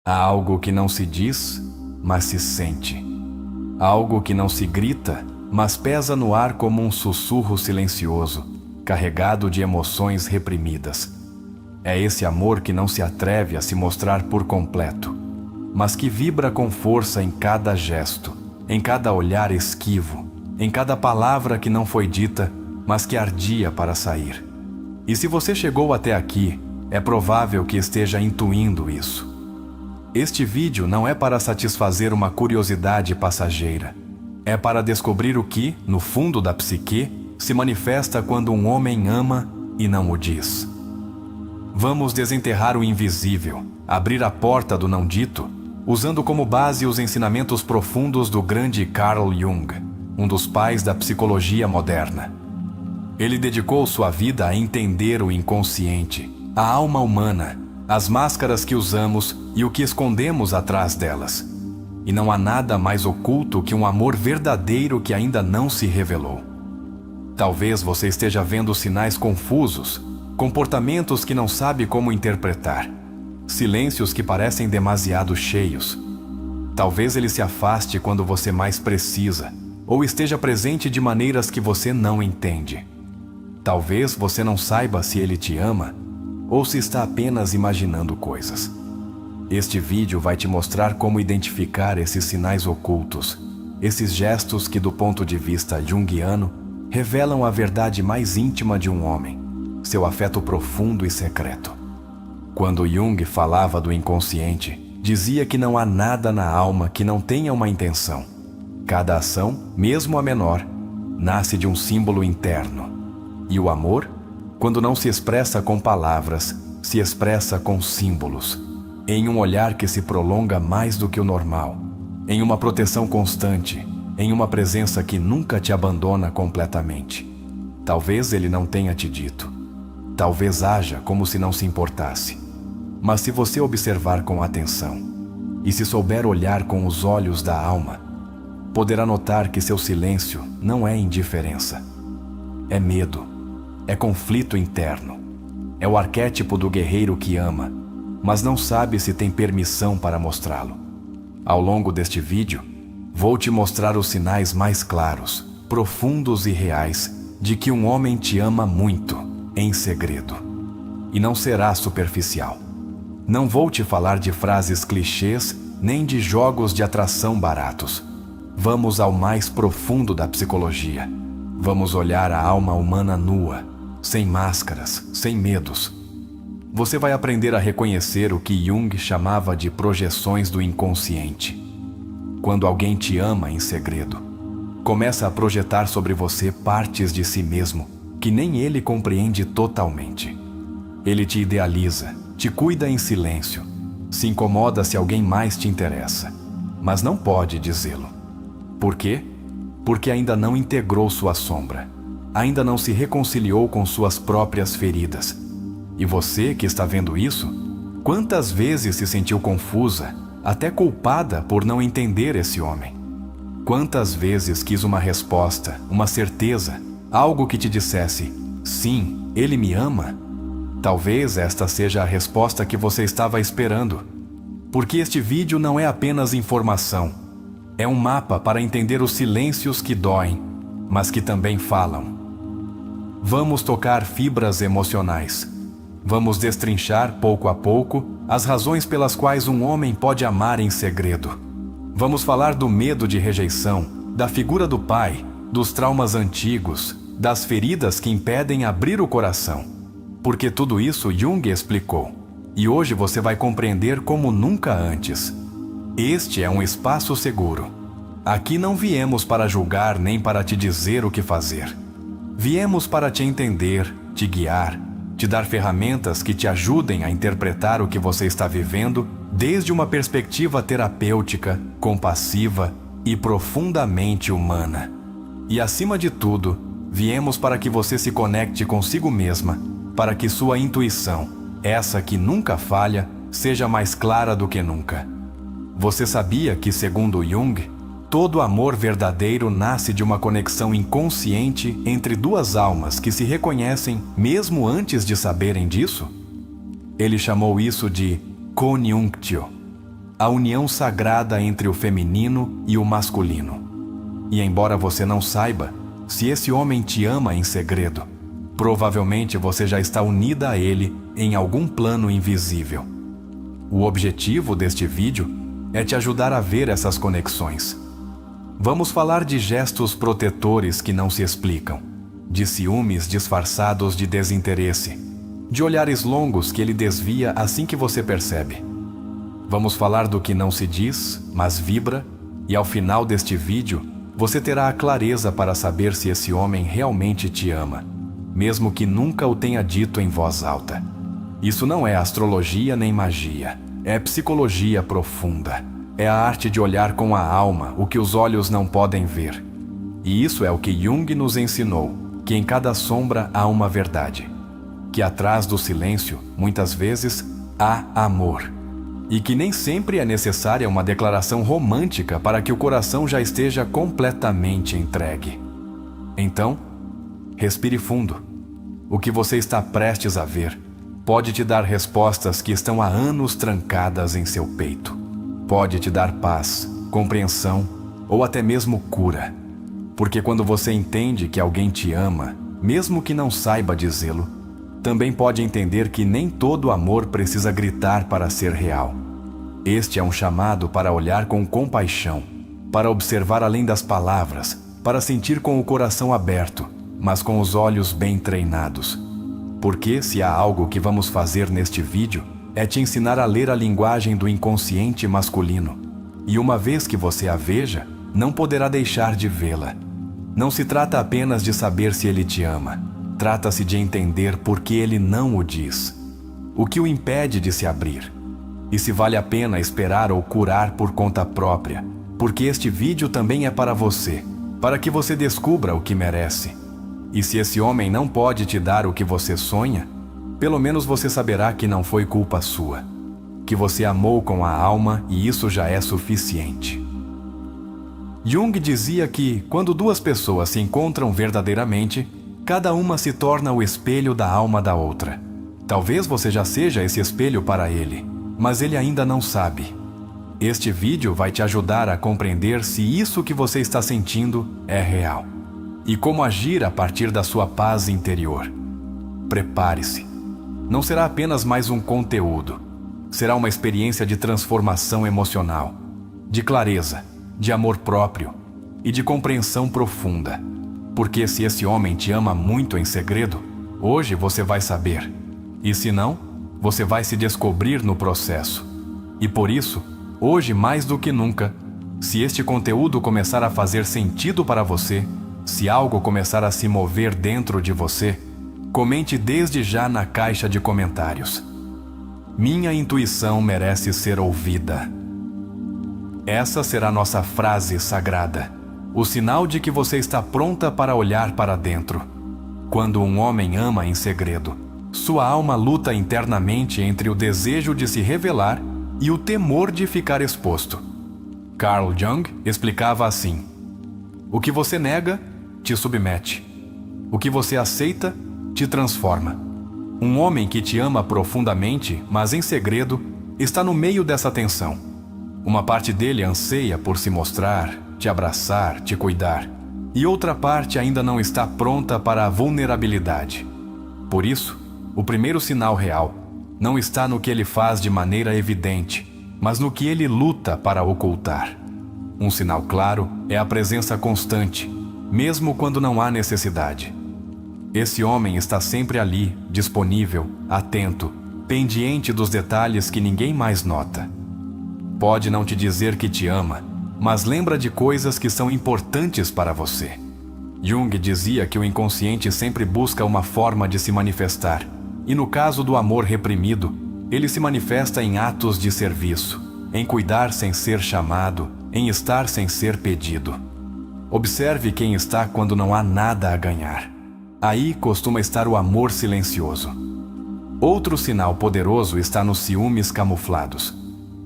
Há algo que não se diz, mas se sente. Algo que não se grita, mas pesa no ar como um sussurro silencioso, carregado de emoções reprimidas. É esse amor que não se atreve a se mostrar por completo, mas que vibra com força em cada gesto, em cada olhar esquivo, em cada palavra que não foi dita, mas que ardia para sair. E se você chegou até aqui, é provável que esteja intuindo isso. Este vídeo não é para satisfazer uma curiosidade passageira. É para descobrir o que, no fundo da psique, se manifesta quando um homem ama e não o diz. Vamos desenterrar o invisível, abrir a porta do não dito, usando como base os ensinamentos profundos do grande Carl Jung, um dos pais da psicologia moderna. Ele dedicou sua vida a entender o inconsciente, a alma humana, as máscaras que usamos e o que escondemos atrás delas. E não há nada mais oculto que um amor verdadeiro que ainda não se revelou. Talvez você esteja vendo sinais confusos, comportamentos que não sabe como interpretar, silêncios que parecem demasiado cheios. Talvez ele se afaste quando você mais precisa, ou esteja presente de maneiras que você não entende. Talvez você não saiba se ele te ama, ou se está apenas imaginando coisas. Este vídeo vai te mostrar como identificar esses sinais ocultos, esses gestos que, do ponto de vista junguiano, revelam a verdade mais íntima de um homem, seu afeto profundo e secreto. Quando Jung falava do inconsciente, dizia que não há nada na alma que não tenha uma intenção. Cada ação, mesmo a menor, nasce de um símbolo interno. E o amor, quando não se expressa com palavras, se expressa com símbolos, em um olhar que se prolonga mais do que o normal, em uma proteção constante, em uma presença que nunca te abandona completamente. Talvez ele não tenha te dito. Talvez haja como se não se importasse. Mas se você observar com atenção, e se souber olhar com os olhos da alma, poderá notar que seu silêncio não é indiferença. É medo. É conflito interno. É o arquétipo do guerreiro que ama, mas não sabe se tem permissão para mostrá-lo. Ao longo deste vídeo, vou te mostrar os sinais mais claros, profundos e reais de que um homem te ama muito, em segredo. E não será superficial. Não vou te falar de frases clichês, nem de jogos de atração baratos. Vamos ao mais profundo da psicologia. Vamos olhar a alma humana nua, sem máscaras, sem medos. Você vai aprender a reconhecer o que Jung chamava de projeções do inconsciente. Quando alguém te ama em segredo, começa a projetar sobre você partes de si mesmo que nem ele compreende totalmente. Ele te idealiza, te cuida em silêncio, se incomoda se alguém mais te interessa, mas não pode dizê-lo. Por quê? Porque ainda não integrou sua sombra. Ainda não se reconciliou com suas próprias feridas. E você que está vendo isso, quantas vezes se sentiu confusa, até culpada por não entender esse homem? Quantas vezes quis uma resposta, uma certeza, algo que te dissesse, sim, ele me ama? Talvez esta seja a resposta que você estava esperando. Porque este vídeo não é apenas informação. É um mapa para entender os silêncios que doem, mas que também falam. Vamos tocar fibras emocionais. Vamos destrinchar, pouco a pouco, as razões pelas quais um homem pode amar em segredo. Vamos falar do medo de rejeição, da figura do pai, dos traumas antigos, das feridas que impedem abrir o coração. Porque tudo isso Jung explicou. E hoje você vai compreender como nunca antes. Este é um espaço seguro. Aqui não viemos para julgar nem para te dizer o que fazer. Viemos para te entender, te guiar, te dar ferramentas que te ajudem a interpretar o que você está vivendo desde uma perspectiva terapêutica, compassiva e profundamente humana. E acima de tudo, viemos para que você se conecte consigo mesma, para que sua intuição, essa que nunca falha, seja mais clara do que nunca. Você sabia que, segundo Jung, todo amor verdadeiro nasce de uma conexão inconsciente entre duas almas que se reconhecem mesmo antes de saberem disso? Ele chamou isso de conjunctio. a união sagrada entre o feminino e o masculino. E embora você não saiba, se esse homem te ama em segredo, provavelmente você já está unida a ele em algum plano invisível. O objetivo deste vídeo é te ajudar a ver essas conexões. Vamos falar de gestos protetores que não se explicam, de ciúmes disfarçados de desinteresse, de olhares longos que ele desvia assim que você percebe. Vamos falar do que não se diz, mas vibra, e ao final deste vídeo, você terá a clareza para saber se esse homem realmente te ama, mesmo que nunca o tenha dito em voz alta. Isso não é astrologia nem magia, é psicologia profunda. É a arte de olhar com a alma o que os olhos não podem ver. E isso é o que Jung nos ensinou, que em cada sombra há uma verdade. Que atrás do silêncio, muitas vezes, há amor. E que nem sempre é necessária uma declaração romântica para que o coração já esteja completamente entregue. Então, respire fundo. O que você está prestes a ver pode te dar respostas que estão há anos trancadas em seu peito. Pode te dar paz, compreensão ou até mesmo cura. Porque quando você entende que alguém te ama, mesmo que não saiba dizê-lo, também pode entender que nem todo amor precisa gritar para ser real. Este é um chamado para olhar com compaixão, para observar além das palavras, para sentir com o coração aberto, mas com os olhos bem treinados. Porque se há algo que vamos fazer neste vídeo, é te ensinar a ler a linguagem do inconsciente masculino. E uma vez que você a veja, não poderá deixar de vê-la. Não se trata apenas de saber se ele te ama. Trata-se de entender por que ele não o diz. O que o impede de se abrir. E se vale a pena esperar ou curar por conta própria. Porque este vídeo também é para você. Para que você descubra o que merece. E se esse homem não pode te dar o que você sonha, pelo menos você saberá que não foi culpa sua, que você amou com a alma e isso já é suficiente. Jung dizia que, quando duas pessoas se encontram verdadeiramente, cada uma se torna o espelho da alma da outra. Talvez você já seja esse espelho para ele, mas ele ainda não sabe. Este vídeo vai te ajudar a compreender se isso que você está sentindo é real e como agir a partir da sua paz interior. Prepare-se. Não será apenas mais um conteúdo. Será uma experiência de transformação emocional, de clareza, de amor próprio e de compreensão profunda. Porque se esse homem te ama muito em segredo, hoje você vai saber. E se não, você vai se descobrir no processo. E por isso, hoje mais do que nunca, se este conteúdo começar a fazer sentido para você, se algo começar a se mover dentro de você, comente desde já na caixa de comentários. Minha intuição merece ser ouvida. Essa será nossa frase sagrada, o sinal de que você está pronta para olhar para dentro. Quando um homem ama em segredo, sua alma luta internamente entre o desejo de se revelar e o temor de ficar exposto. Carl Jung explicava assim: o que você nega, te submete. O que você aceita, te transforma. Um homem que te ama profundamente, mas em segredo, está no meio dessa tensão. Uma parte dele anseia por se mostrar, te abraçar, te cuidar. E outra parte ainda não está pronta para a vulnerabilidade. Por isso, o primeiro sinal real não está no que ele faz de maneira evidente, mas no que ele luta para ocultar. Um sinal claro é a presença constante, mesmo quando não há necessidade. Esse homem está sempre ali, disponível, atento, pendiente dos detalhes que ninguém mais nota. Pode não te dizer que te ama, mas lembra de coisas que são importantes para você. Jung dizia que o inconsciente sempre busca uma forma de se manifestar, e no caso do amor reprimido, ele se manifesta em atos de serviço, em cuidar sem ser chamado, em estar sem ser pedido. Observe quem está quando não há nada a ganhar. Aí costuma estar o amor silencioso. Outro sinal poderoso está nos ciúmes camuflados.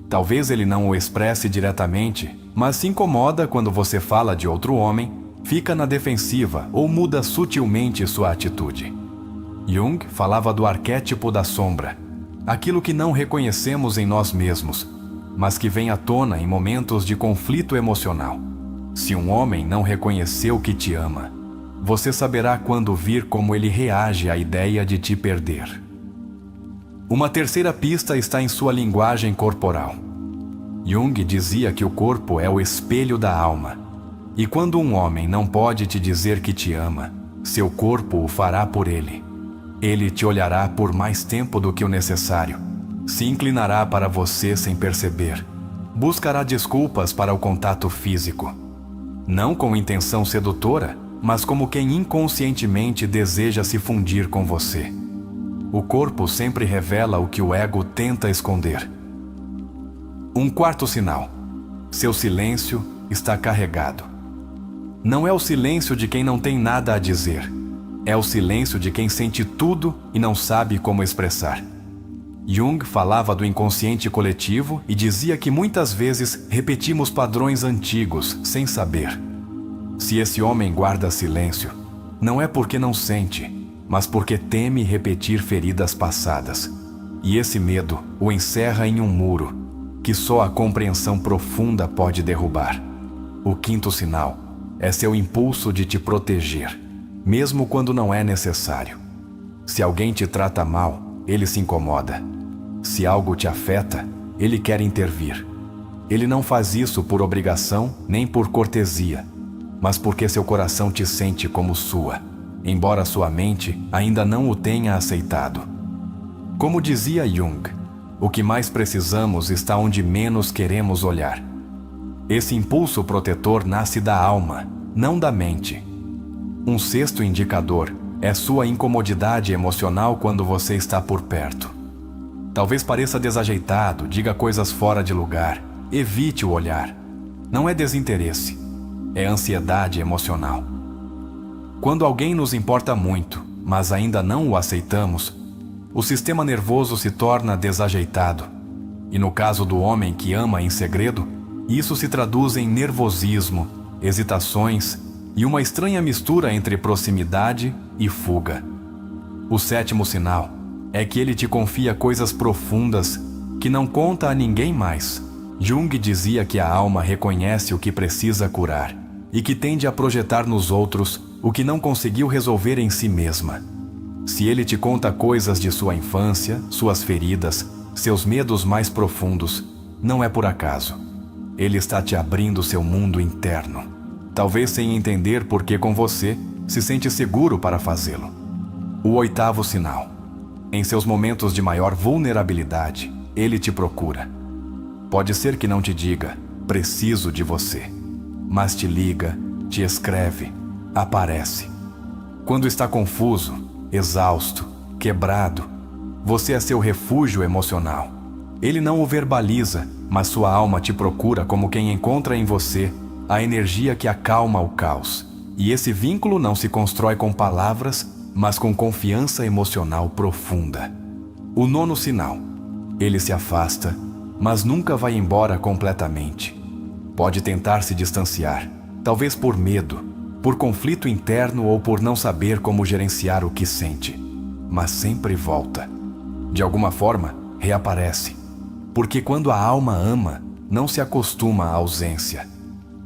Talvez ele não o expresse diretamente, mas se incomoda quando você fala de outro homem, fica na defensiva ou muda sutilmente sua atitude. Jung falava do arquétipo da sombra, aquilo que não reconhecemos em nós mesmos, mas que vem à tona em momentos de conflito emocional. Se um homem não reconheceu que te ama, você saberá quando vir como ele reage à ideia de te perder. Uma terceira pista está em sua linguagem corporal. Jung dizia que o corpo é o espelho da alma, e quando um homem não pode te dizer que te ama, seu corpo o fará por ele. Ele te olhará por mais tempo do que o necessário, se inclinará para você sem perceber, buscará desculpas para o contato físico, não com intenção sedutora, mas como quem inconscientemente deseja se fundir com você. O corpo sempre revela o que o ego tenta esconder. Um quarto sinal: seu silêncio está carregado. Não é o silêncio de quem não tem nada a dizer. É o silêncio de quem sente tudo e não sabe como expressar. Jung falava do inconsciente coletivo e dizia que muitas vezes repetimos padrões antigos sem saber. Se esse homem guarda silêncio, não é porque não sente, mas porque teme repetir feridas passadas. E esse medo o encerra em um muro que só a compreensão profunda pode derrubar. O quinto sinal é seu impulso de te proteger, mesmo quando não é necessário. Se alguém te trata mal, ele se incomoda. Se algo te afeta, ele quer intervir. Ele não faz isso por obrigação nem por cortesia, mas porque seu coração te sente como sua, embora sua mente ainda não o tenha aceitado. Como dizia Jung, o que mais precisamos está onde menos queremos olhar. Esse impulso protetor nasce da alma, não da mente. Um sexto indicador é sua incomodidade emocional quando você está por perto. Talvez pareça desajeitado, diga coisas fora de lugar, evite o olhar. Não é desinteresse, é ansiedade emocional. Quando alguém nos importa muito, mas ainda não o aceitamos, o sistema nervoso se torna desajeitado. E no caso do homem que ama em segredo, isso se traduz em nervosismo, hesitações e uma estranha mistura entre proximidade e fuga. O sétimo sinal é que ele te confia coisas profundas que não conta a ninguém mais. Jung dizia que a alma reconhece o que precisa curar e que tende a projetar nos outros o que não conseguiu resolver em si mesma. Se ele te conta coisas de sua infância, suas feridas, seus medos mais profundos, não é por acaso. Ele está te abrindo seu mundo interno, talvez sem entender por que com você se sente seguro para fazê-lo. O oitavo sinal: em seus momentos de maior vulnerabilidade, ele te procura. Pode ser que não te diga, preciso de você, mas te liga, te escreve, aparece. Quando está confuso, exausto, quebrado, você é seu refúgio emocional. Ele não o verbaliza, mas sua alma te procura como quem encontra em você a energia que acalma o caos. E esse vínculo não se constrói com palavras, mas com confiança emocional profunda. O nono sinal: ele se afasta, mas nunca vai embora completamente. Pode tentar se distanciar, talvez por medo, por conflito interno ou por não saber como gerenciar o que sente, mas sempre volta. De alguma forma, reaparece, porque quando a alma ama, não se acostuma à ausência.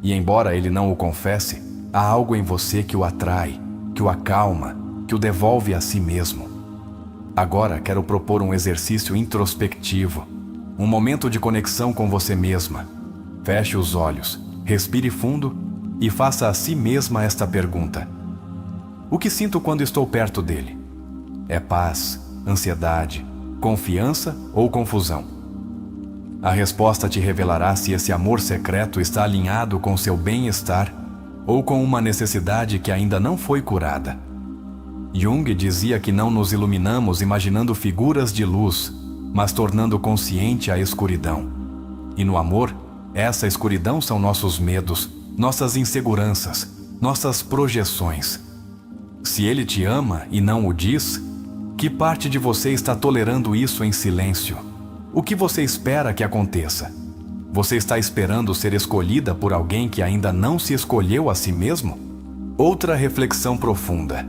E embora ele não o confesse, há algo em você que o atrai, que o acalma, que o devolve a si mesmo. Agora quero propor um exercício introspectivo, um momento de conexão com você mesma. Feche os olhos, respire fundo e faça a si mesma esta pergunta: o que sinto quando estou perto dele? É paz, ansiedade, confiança ou confusão? A resposta te revelará se esse amor secreto está alinhado com seu bem-estar ou com uma necessidade que ainda não foi curada. Jung dizia que não nos iluminamos imaginando figuras de luz, mas tornando consciente a escuridão. E no amor, essa escuridão são nossos medos, nossas inseguranças, nossas projeções. Se ele te ama e não o diz, que parte de você está tolerando isso em silêncio? O que você espera que aconteça? Você está esperando ser escolhida por alguém que ainda não se escolheu a si mesmo? Outra reflexão profunda: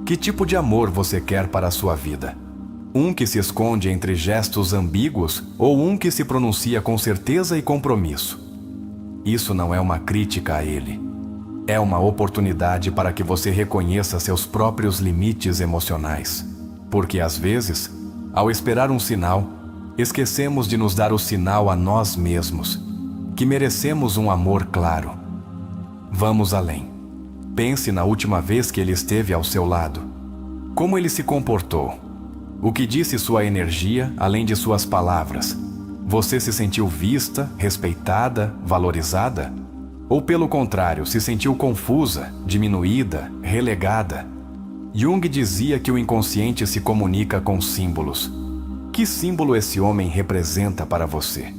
que tipo de amor você quer para a sua vida? Um que se esconde entre gestos ambíguos ou um que se pronuncia com certeza e compromisso. Isso não é uma crítica a ele. É uma oportunidade para que você reconheça seus próprios limites emocionais. Porque às vezes, ao esperar um sinal, esquecemos de nos dar o sinal a nós mesmos, que merecemos um amor claro. Vamos além. Pense na última vez que ele esteve ao seu lado. Como ele se comportou? O que disse sua energia, além de suas palavras? Você se sentiu vista, respeitada, valorizada? Ou pelo contrário, se sentiu confusa, diminuída, relegada? Jung dizia que o inconsciente se comunica com símbolos. Que símbolo esse homem representa para você?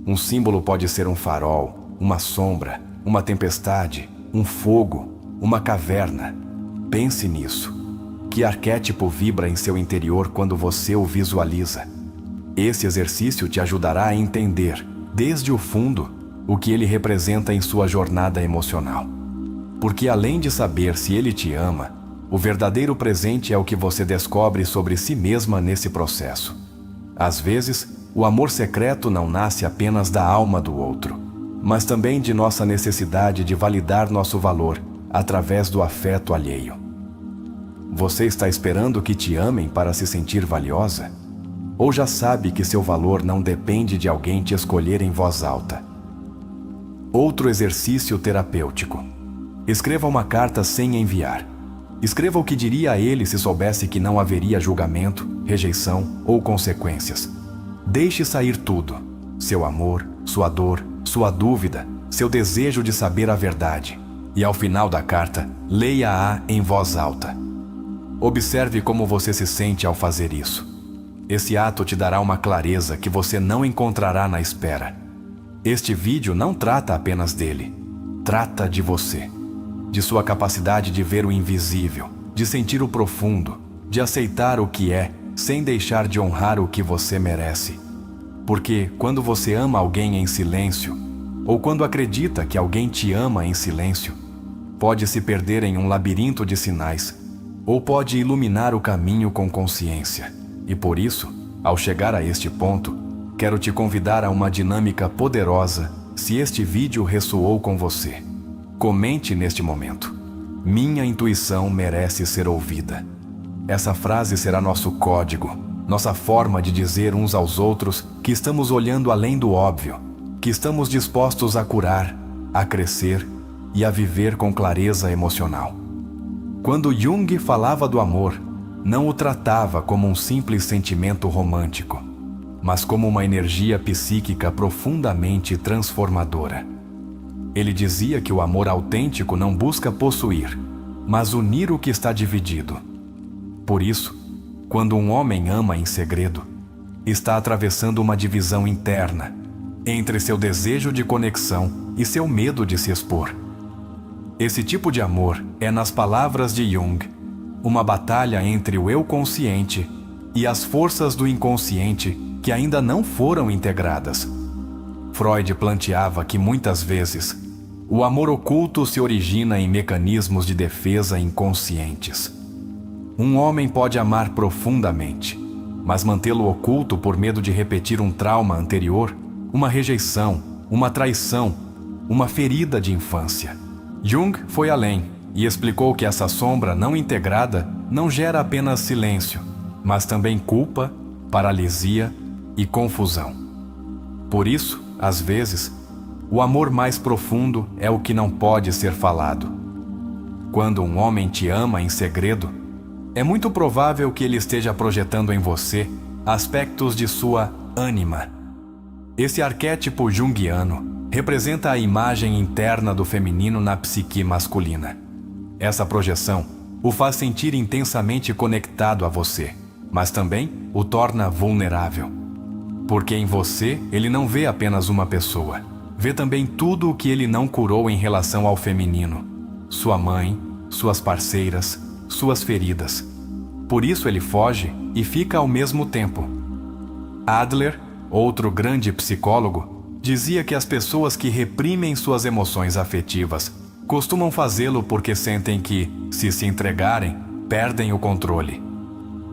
Um símbolo pode ser um farol, uma sombra, uma tempestade, um fogo, uma caverna. Pense nisso. Que arquétipo vibra em seu interior quando você o visualiza? Esse exercício te ajudará a entender, desde o fundo, o que ele representa em sua jornada emocional. Porque além de saber se ele te ama, o verdadeiro presente é o que você descobre sobre si mesma nesse processo. Às vezes, o amor secreto não nasce apenas da alma do outro, mas também de nossa necessidade de validar nosso valor através do afeto alheio. Você está esperando que te amem para se sentir valiosa? Ou já sabe que seu valor não depende de alguém te escolher em voz alta? Outro exercício terapêutico. Escreva uma carta sem enviar. Escreva o que diria a ele se soubesse que não haveria julgamento, rejeição ou consequências. Deixe sair tudo: seu amor, sua dor, sua dúvida, seu desejo de saber a verdade. E ao final da carta, leia-a em voz alta. Observe como você se sente ao fazer isso. Esse ato te dará uma clareza que você não encontrará na espera. Este vídeo não trata apenas dele. Trata de você. De sua capacidade de ver o invisível, de sentir o profundo, de aceitar o que é, sem deixar de honrar o que você merece. Porque quando você ama alguém em silêncio, ou quando acredita que alguém te ama em silêncio, pode se perder em um labirinto de sinais, ou pode iluminar o caminho com consciência. E por isso, ao chegar a este ponto, quero te convidar a uma dinâmica poderosa se este vídeo ressoou com você. Comente neste momento: minha intuição merece ser ouvida. Essa frase será nosso código, nossa forma de dizer uns aos outros que estamos olhando além do óbvio, que estamos dispostos a curar, a crescer e a viver com clareza emocional. Quando Jung falava do amor, não o tratava como um simples sentimento romântico, mas como uma energia psíquica profundamente transformadora. Ele dizia que o amor autêntico não busca possuir, mas unir o que está dividido. Por isso, quando um homem ama em segredo, está atravessando uma divisão interna entre seu desejo de conexão e seu medo de se expor. Esse tipo de amor é, nas palavras de Jung, uma batalha entre o eu consciente e as forças do inconsciente que ainda não foram integradas. Freud planteava que muitas vezes o amor oculto se origina em mecanismos de defesa inconscientes. Um homem pode amar profundamente, mas mantê-lo oculto por medo de repetir um trauma anterior, uma rejeição, uma traição, uma ferida de infância. Jung foi além e explicou que essa sombra não integrada não gera apenas silêncio, mas também culpa, paralisia e confusão. Por isso, às vezes, o amor mais profundo é o que não pode ser falado. Quando um homem te ama em segredo, é muito provável que ele esteja projetando em você aspectos de sua ânima. Esse arquétipo junguiano representa a imagem interna do feminino na psique masculina. Essa projeção o faz sentir intensamente conectado a você, mas também o torna vulnerável. Porque em você ele não vê apenas uma pessoa, vê também tudo o que ele não curou em relação ao feminino: sua mãe, suas parceiras, suas feridas. Por isso ele foge e fica ao mesmo tempo. Adler, outro grande psicólogo, dizia que as pessoas que reprimem suas emoções afetivas costumam fazê-lo porque sentem que, se entregarem, perdem o controle.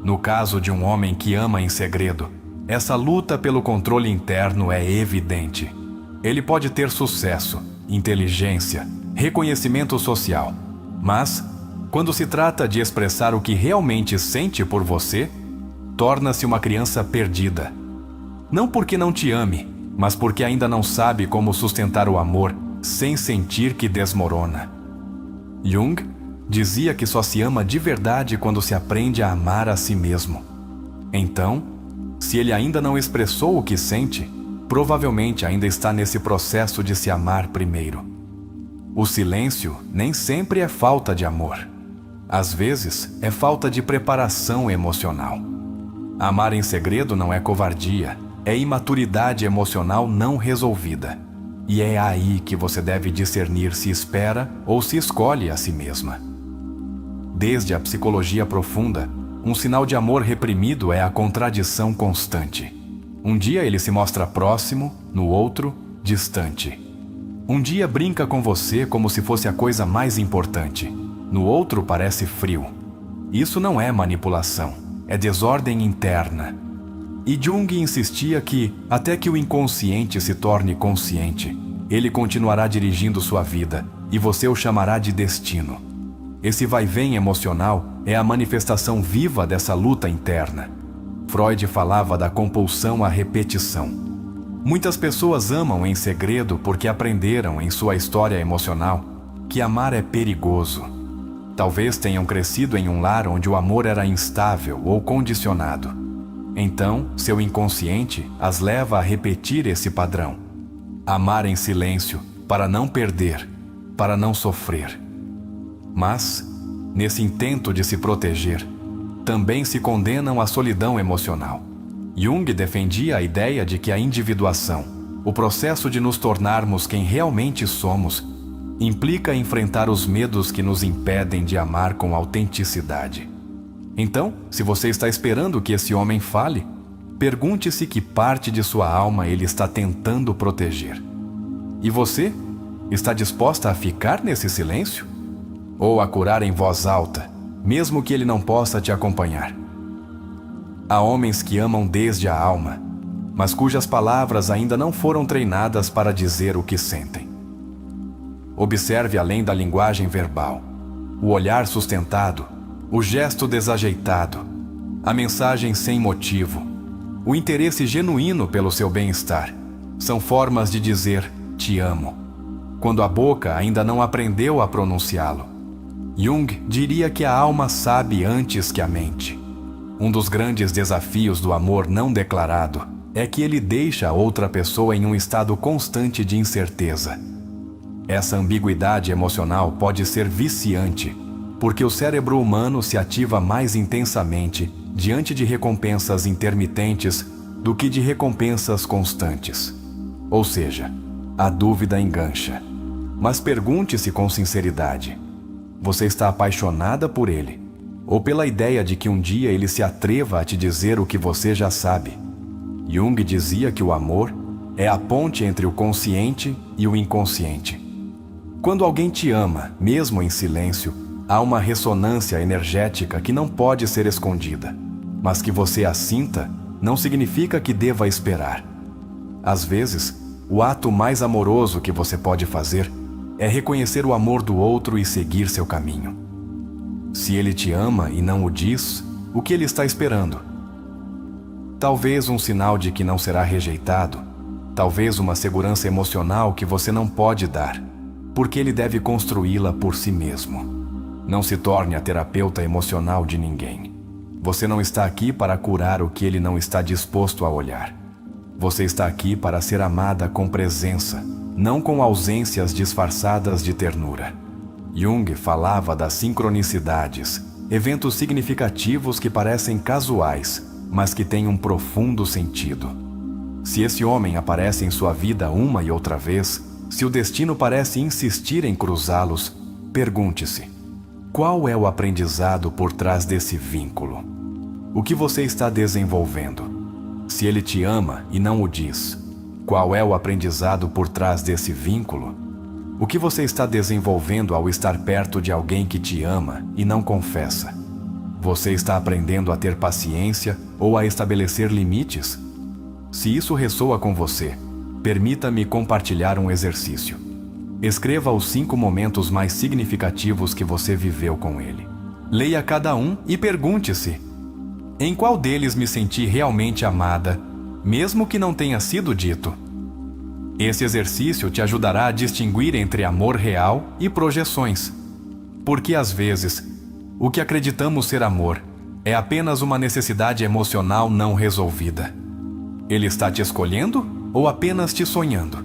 No caso de um homem que ama em segredo, essa luta pelo controle interno é evidente. Ele pode ter sucesso, inteligência, reconhecimento social, mas, quando se trata de expressar o que realmente sente por você, torna-se uma criança perdida. Não porque não te ame, mas porque ainda não sabe como sustentar o amor sem sentir que desmorona. Jung dizia que só se ama de verdade quando se aprende a amar a si mesmo. Então, se ele ainda não expressou o que sente, provavelmente ainda está nesse processo de se amar primeiro. O silêncio nem sempre é falta de amor. Às vezes, é falta de preparação emocional. Amar em segredo não é covardia, é imaturidade emocional não resolvida. E é aí que você deve discernir se espera ou se escolhe a si mesma. Desde a psicologia profunda, um sinal de amor reprimido é a contradição constante. Um dia ele se mostra próximo, no outro, distante. Um dia brinca com você como se fosse a coisa mais importante. No outro parece frio. Isso não é manipulação, é desordem interna. E Jung insistia que, até que o inconsciente se torne consciente, ele continuará dirigindo sua vida e você o chamará de destino. Esse vai-vem emocional é a manifestação viva dessa luta interna. Freud falava da compulsão à repetição. Muitas pessoas amam em segredo porque aprenderam em sua história emocional que amar é perigoso. Talvez tenham crescido em um lar onde o amor era instável ou condicionado. Então, seu inconsciente as leva a repetir esse padrão. Amar em silêncio para não perder, para não sofrer. Mas, nesse intento de se proteger, também se condenam à solidão emocional. Jung defendia a ideia de que a individuação, o processo de nos tornarmos quem realmente somos, implica enfrentar os medos que nos impedem de amar com autenticidade. Então, se você está esperando que esse homem fale, pergunte-se que parte de sua alma ele está tentando proteger. E você? Está disposta a ficar nesse silêncio? Ou a curar em voz alta, mesmo que ele não possa te acompanhar? Há homens que amam desde a alma, mas cujas palavras ainda não foram treinadas para dizer o que sentem. Observe além da linguagem verbal, o olhar sustentado, o gesto desajeitado, a mensagem sem motivo, o interesse genuíno pelo seu bem-estar. São formas de dizer "te amo", quando a boca ainda não aprendeu a pronunciá-lo. Jung diria que a alma sabe antes que a mente. Um dos grandes desafios do amor não declarado é que ele deixa a outra pessoa em um estado constante de incerteza. Essa ambiguidade emocional pode ser viciante, porque o cérebro humano se ativa mais intensamente diante de recompensas intermitentes do que de recompensas constantes. Ou seja, a dúvida engancha. Mas pergunte-se com sinceridade: você está apaixonada por ele? Ou pela ideia de que um dia ele se atreva a te dizer o que você já sabe? Jung dizia que o amor é a ponte entre o consciente e o inconsciente. Quando alguém te ama, mesmo em silêncio, há uma ressonância energética que não pode ser escondida. Mas que você a sinta não significa que deva esperar. Às vezes, o ato mais amoroso que você pode fazer é reconhecer o amor do outro e seguir seu caminho. Se ele te ama e não o diz, o que ele está esperando? Talvez um sinal de que não será rejeitado, talvez uma segurança emocional que você não pode dar, porque ele deve construí-la por si mesmo. Não se torne a terapeuta emocional de ninguém. Você não está aqui para curar o que ele não está disposto a olhar. Você está aqui para ser amada com presença, não com ausências disfarçadas de ternura. Jung falava das sincronicidades, eventos significativos que parecem casuais, mas que têm um profundo sentido. Se esse homem aparece em sua vida uma e outra vez, se o destino parece insistir em cruzá-los, pergunte-se: qual é o aprendizado por trás desse vínculo? O que você está desenvolvendo? Se ele te ama e não o diz, qual é o aprendizado por trás desse vínculo? O que você está desenvolvendo ao estar perto de alguém que te ama e não confessa? Você está aprendendo a ter paciência ou a estabelecer limites? Se isso ressoa com você, permita-me compartilhar um exercício. Escreva os 5 momentos mais significativos que você viveu com ele. Leia cada um e pergunte-se: em qual deles me senti realmente amada, mesmo que não tenha sido dito? Esse exercício te ajudará a distinguir entre amor real e projeções. Porque às vezes, o que acreditamos ser amor é apenas uma necessidade emocional não resolvida. Ele está te escolhendo ou apenas te sonhando?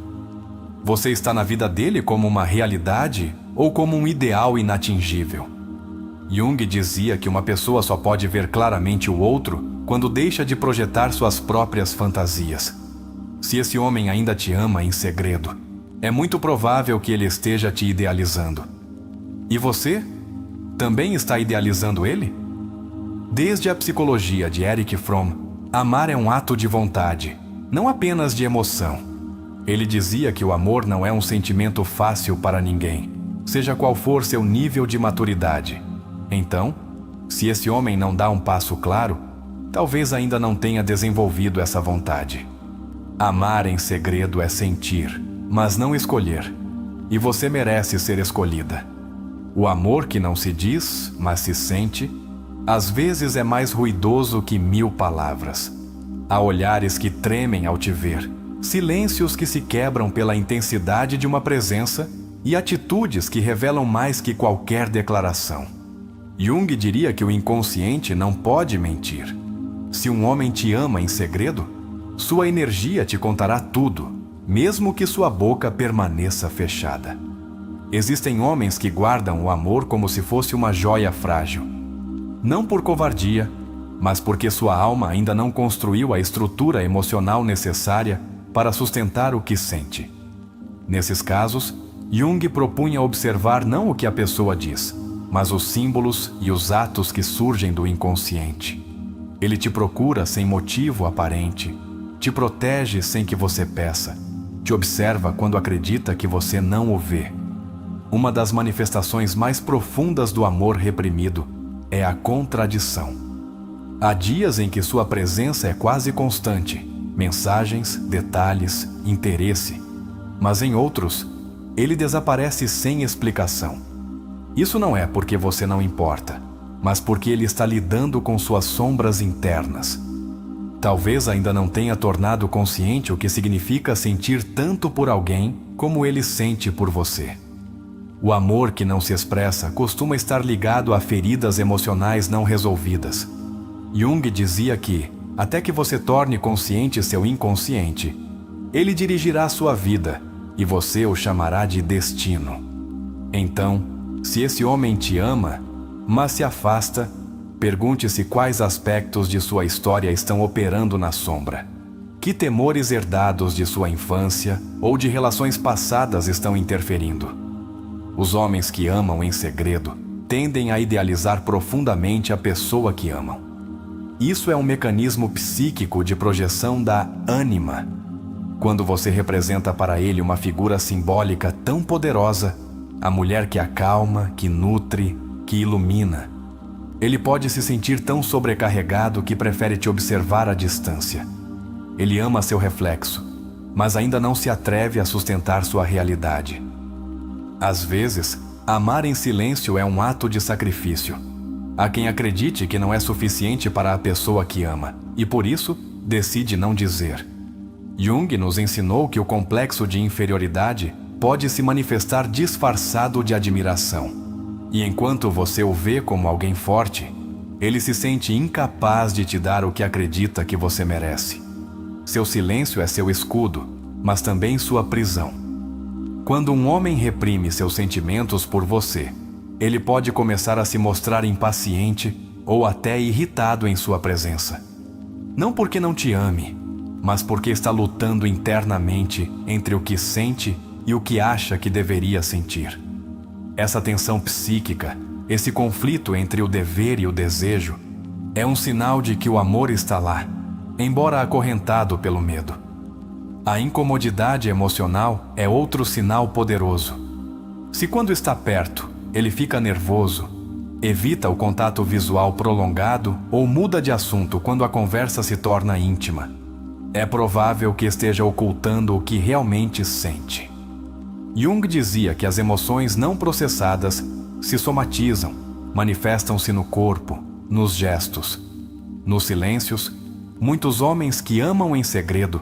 Você está na vida dele como uma realidade ou como um ideal inatingível? Jung dizia que uma pessoa só pode ver claramente o outro quando deixa de projetar suas próprias fantasias. Se esse homem ainda te ama em segredo, é muito provável que ele esteja te idealizando. E você? Também está idealizando ele? Desde a psicologia de Erich Fromm, amar é um ato de vontade, não apenas de emoção. Ele dizia que o amor não é um sentimento fácil para ninguém, seja qual for seu nível de maturidade. Então, se esse homem não dá um passo claro, talvez ainda não tenha desenvolvido essa vontade. Amar em segredo é sentir, mas não escolher. E você merece ser escolhida. O amor que não se diz, mas se sente, às vezes é mais ruidoso que 1000 palavras. Há olhares que tremem ao te ver, silêncios que se quebram pela intensidade de uma presença e atitudes que revelam mais que qualquer declaração. Jung diria que o inconsciente não pode mentir. Se um homem te ama em segredo, sua energia te contará tudo, mesmo que sua boca permaneça fechada. Existem homens que guardam o amor como se fosse uma joia frágil. Não por covardia, mas porque sua alma ainda não construiu a estrutura emocional necessária para sustentar o que sente. Nesses casos, Jung propunha observar não o que a pessoa diz, mas os símbolos e os atos que surgem do inconsciente. Ele te procura sem motivo aparente, te protege sem que você peça, te observa quando acredita que você não o vê. Uma das manifestações mais profundas do amor reprimido é a contradição. Há dias em que sua presença é quase constante, mensagens, detalhes, interesse, mas em outros, ele desaparece sem explicação. Isso não é porque você não importa, mas porque ele está lidando com suas sombras internas. Talvez ainda não tenha tornado consciente o que significa sentir tanto por alguém como ele sente por você. O amor que não se expressa costuma estar ligado a feridas emocionais não resolvidas. Jung dizia que, até que você torne consciente seu inconsciente, ele dirigirá sua vida e você o chamará de destino. Então, se esse homem te ama, mas se afasta, pergunte-se quais aspectos de sua história estão operando na sombra. Que temores herdados de sua infância ou de relações passadas estão interferindo? Os homens que amam em segredo tendem a idealizar profundamente a pessoa que amam. Isso é um mecanismo psíquico de projeção da ânima. Quando você representa para ele uma figura simbólica tão poderosa, a mulher que acalma, que nutre, que ilumina, ele pode se sentir tão sobrecarregado que prefere te observar à distância. Ele ama seu reflexo, mas ainda não se atreve a sustentar sua realidade. Às vezes, amar em silêncio é um ato de sacrifício. Há quem acredite que não é suficiente para a pessoa que ama, e por isso, decide não dizer. Jung nos ensinou que o complexo de inferioridade pode se manifestar disfarçado de admiração. E enquanto você o vê como alguém forte, ele se sente incapaz de te dar o que acredita que você merece. Seu silêncio é seu escudo, mas também sua prisão. Quando um homem reprime seus sentimentos por você, ele pode começar a se mostrar impaciente ou até irritado em sua presença. Não porque não te ame, mas porque está lutando internamente entre o que sente e o que acha que deveria sentir. Essa tensão psíquica, esse conflito entre o dever e o desejo, é um sinal de que o amor está lá, embora acorrentado pelo medo. A incomodidade emocional é outro sinal poderoso. Se quando está perto, ele fica nervoso, Evita o contato visual prolongado ou muda de assunto quando a conversa se torna íntima. É provável que esteja ocultando o que realmente sente. Jung dizia que as emoções não processadas se somatizam, manifestam-se no corpo, nos gestos. Nos silêncios, muitos homens que amam em segredo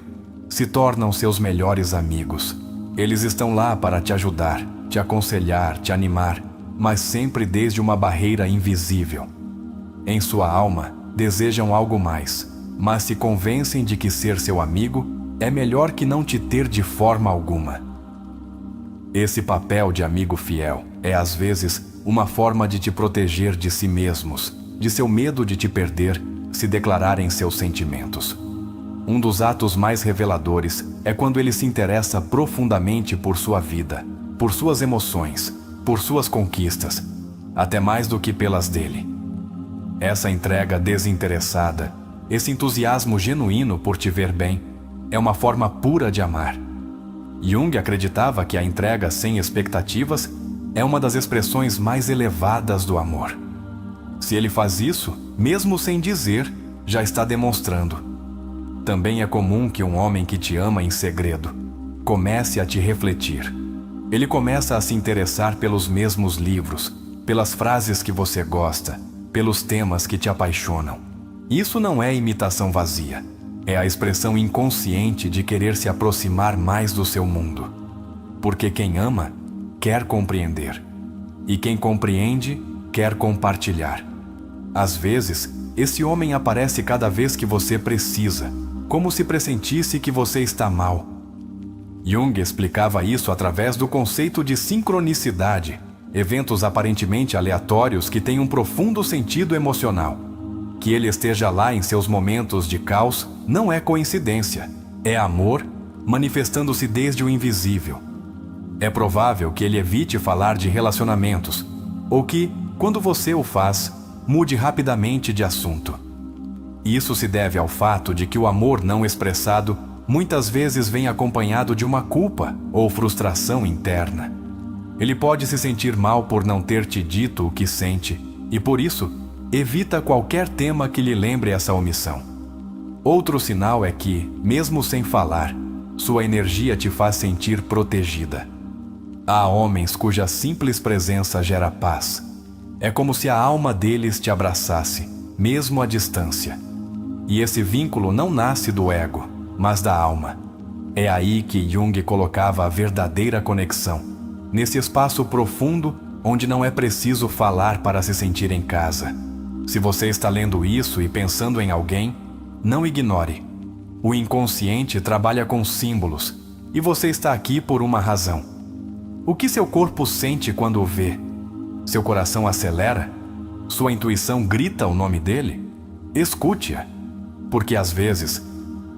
se tornam seus melhores amigos. Eles estão lá para te ajudar, te aconselhar, te animar, mas sempre desde uma barreira invisível. Em sua alma, desejam algo mais, mas se convencem de que ser seu amigo é melhor que não te ter de forma alguma. Esse papel de amigo fiel é, às vezes, uma forma de te proteger de si mesmos, de seu medo de te perder, se declararem seus sentimentos. Um dos atos mais reveladores é quando ele se interessa profundamente por sua vida, por suas emoções, por suas conquistas, até mais do que pelas dele. Essa entrega desinteressada, esse entusiasmo genuíno por te ver bem, é uma forma pura de amar. Jung acreditava que a entrega sem expectativas é uma das expressões mais elevadas do amor. Se ele faz isso, mesmo sem dizer, já está demonstrando. Também é comum que um homem que te ama em segredo comece a te refletir. Ele começa a se interessar pelos mesmos livros, pelas frases que você gosta, pelos temas que te apaixonam. Isso não é imitação vazia. É a expressão inconsciente de querer se aproximar mais do seu mundo. Porque quem ama, quer compreender. E quem compreende, quer compartilhar. Às vezes, esse homem aparece cada vez que você precisa, como se pressentisse que você está mal. Jung explicava isso através do conceito de sincronicidade, eventos aparentemente aleatórios que têm um profundo sentido emocional. Que ele esteja lá em seus momentos de caos não é coincidência, é amor manifestando-se desde o invisível. É provável que ele evite falar de relacionamentos, ou que, quando você o faz, mude rapidamente de assunto. Isso se deve ao fato de que o amor não expressado muitas vezes vem acompanhado de uma culpa ou frustração interna. Ele pode se sentir mal por não ter te dito o que sente e, por isso, evita qualquer tema que lhe lembre essa omissão. Outro sinal é que, mesmo sem falar, sua energia te faz sentir protegida. Há homens cuja simples presença gera paz. É como se a alma deles te abraçasse, mesmo à distância. E esse vínculo não nasce do ego, mas da alma. É aí que Jung colocava a verdadeira conexão, nesse espaço profundo onde não é preciso falar para se sentir em casa. Se você está lendo isso e pensando em alguém, não ignore. O inconsciente trabalha com símbolos, e você está aqui por uma razão. O que seu corpo sente quando o vê? Seu coração acelera? Sua intuição grita o nome dele? Escute-a, porque às vezes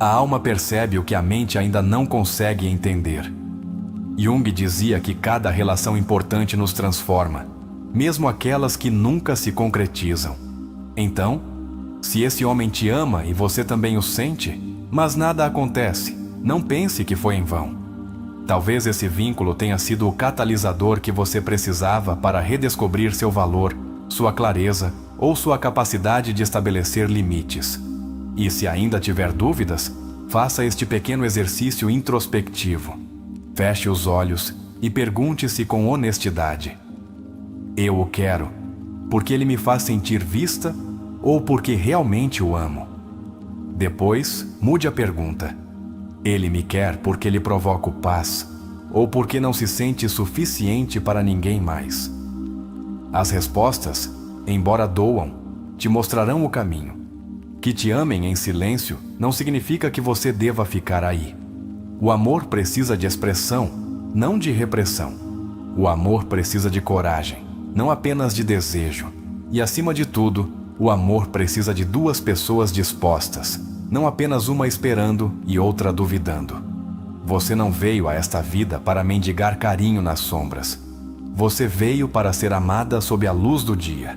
a alma percebe o que a mente ainda não consegue entender. Jung dizia que cada relação importante nos transforma, mesmo aquelas que nunca se concretizam. Então, se esse homem te ama e você também o sente, mas nada acontece, não pense que foi em vão. Talvez esse vínculo tenha sido o catalisador que você precisava para redescobrir seu valor, sua clareza ou sua capacidade de estabelecer limites. E se ainda tiver dúvidas, faça este pequeno exercício introspectivo. Feche os olhos e pergunte-se com honestidade: eu o quero porque ele me faz sentir vista ou porque realmente o amo? Depois, mude a pergunta: ele me quer porque ele provoca paz ou porque não se sente suficiente para ninguém mais? As respostas, embora doam, te mostrarão o caminho. Que te amem em silêncio não significa que você deva ficar aí. O amor precisa de expressão, não de repressão. O amor precisa de coragem, não apenas de desejo. E acima de tudo, o amor precisa de duas pessoas dispostas, não apenas uma esperando e outra duvidando. Você não veio a esta vida para mendigar carinho nas sombras. Você veio para ser amada sob a luz do dia.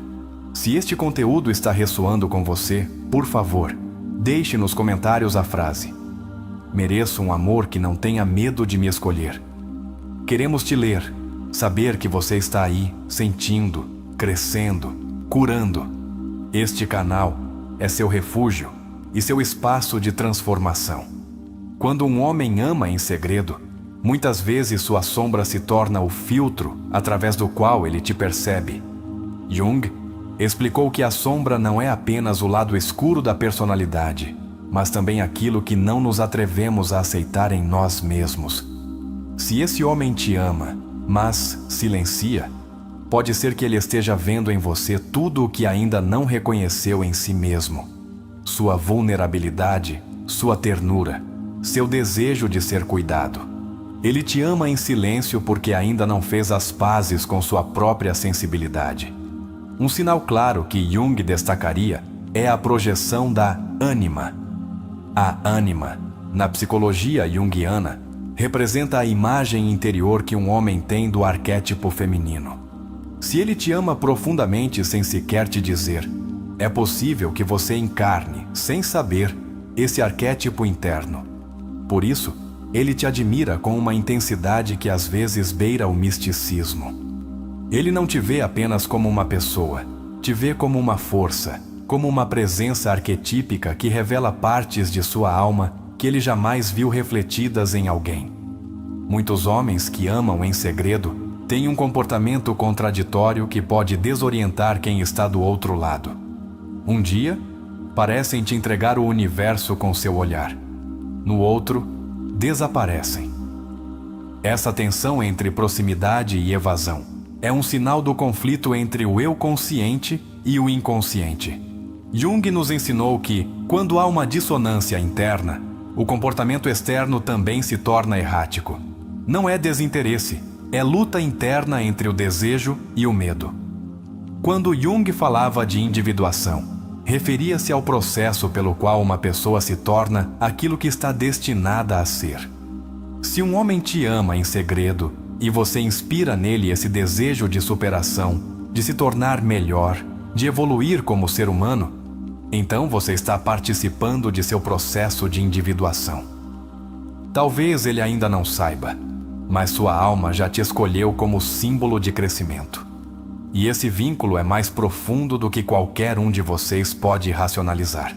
Se este conteúdo está ressoando com você, por favor, deixe nos comentários a frase: mereço um amor que não tenha medo de me escolher. Queremos te ler, saber que você está aí, sentindo, crescendo, curando. Este canal é seu refúgio e seu espaço de transformação. Quando um homem ama em segredo, muitas vezes sua sombra se torna o filtro através do qual ele te percebe. Jung explicou que a sombra não é apenas o lado escuro da personalidade, mas também aquilo que não nos atrevemos a aceitar em nós mesmos. Se esse homem te ama, mas silencia, pode ser que ele esteja vendo em você tudo o que ainda não reconheceu em si mesmo. Sua vulnerabilidade, sua ternura, seu desejo de ser cuidado. Ele te ama em silêncio porque ainda não fez as pazes com sua própria sensibilidade. Um sinal claro que Jung destacaria é a projeção da ânima. A ânima, na psicologia junguiana, representa a imagem interior que um homem tem do arquétipo feminino. Se ele te ama profundamente sem sequer te dizer, é possível que você encarne, sem saber, esse arquétipo interno. Por isso, ele te admira com uma intensidade que às vezes beira o misticismo. Ele não te vê apenas como uma pessoa, te vê como uma força, como uma presença arquetípica que revela partes de sua alma que ele jamais viu refletidas em alguém. Muitos homens que amam em segredo têm um comportamento contraditório que pode desorientar quem está do outro lado. Um dia, parecem te entregar o universo com seu olhar. No outro, desaparecem. Essa tensão entre proximidade e evasão é um sinal do conflito entre o eu consciente e o inconsciente. Jung nos ensinou que, quando há uma dissonância interna, o comportamento externo também se torna errático. Não é desinteresse, é luta interna entre o desejo e o medo. Quando Jung falava de individuação, referia-se ao processo pelo qual uma pessoa se torna aquilo que está destinada a ser. Se um homem te ama em segredo e você inspira nele esse desejo de superação, de se tornar melhor, de evoluir como ser humano, então você está participando de seu processo de individuação. Talvez ele ainda não saiba, mas sua alma já te escolheu como símbolo de crescimento. E esse vínculo é mais profundo do que qualquer um de vocês pode racionalizar.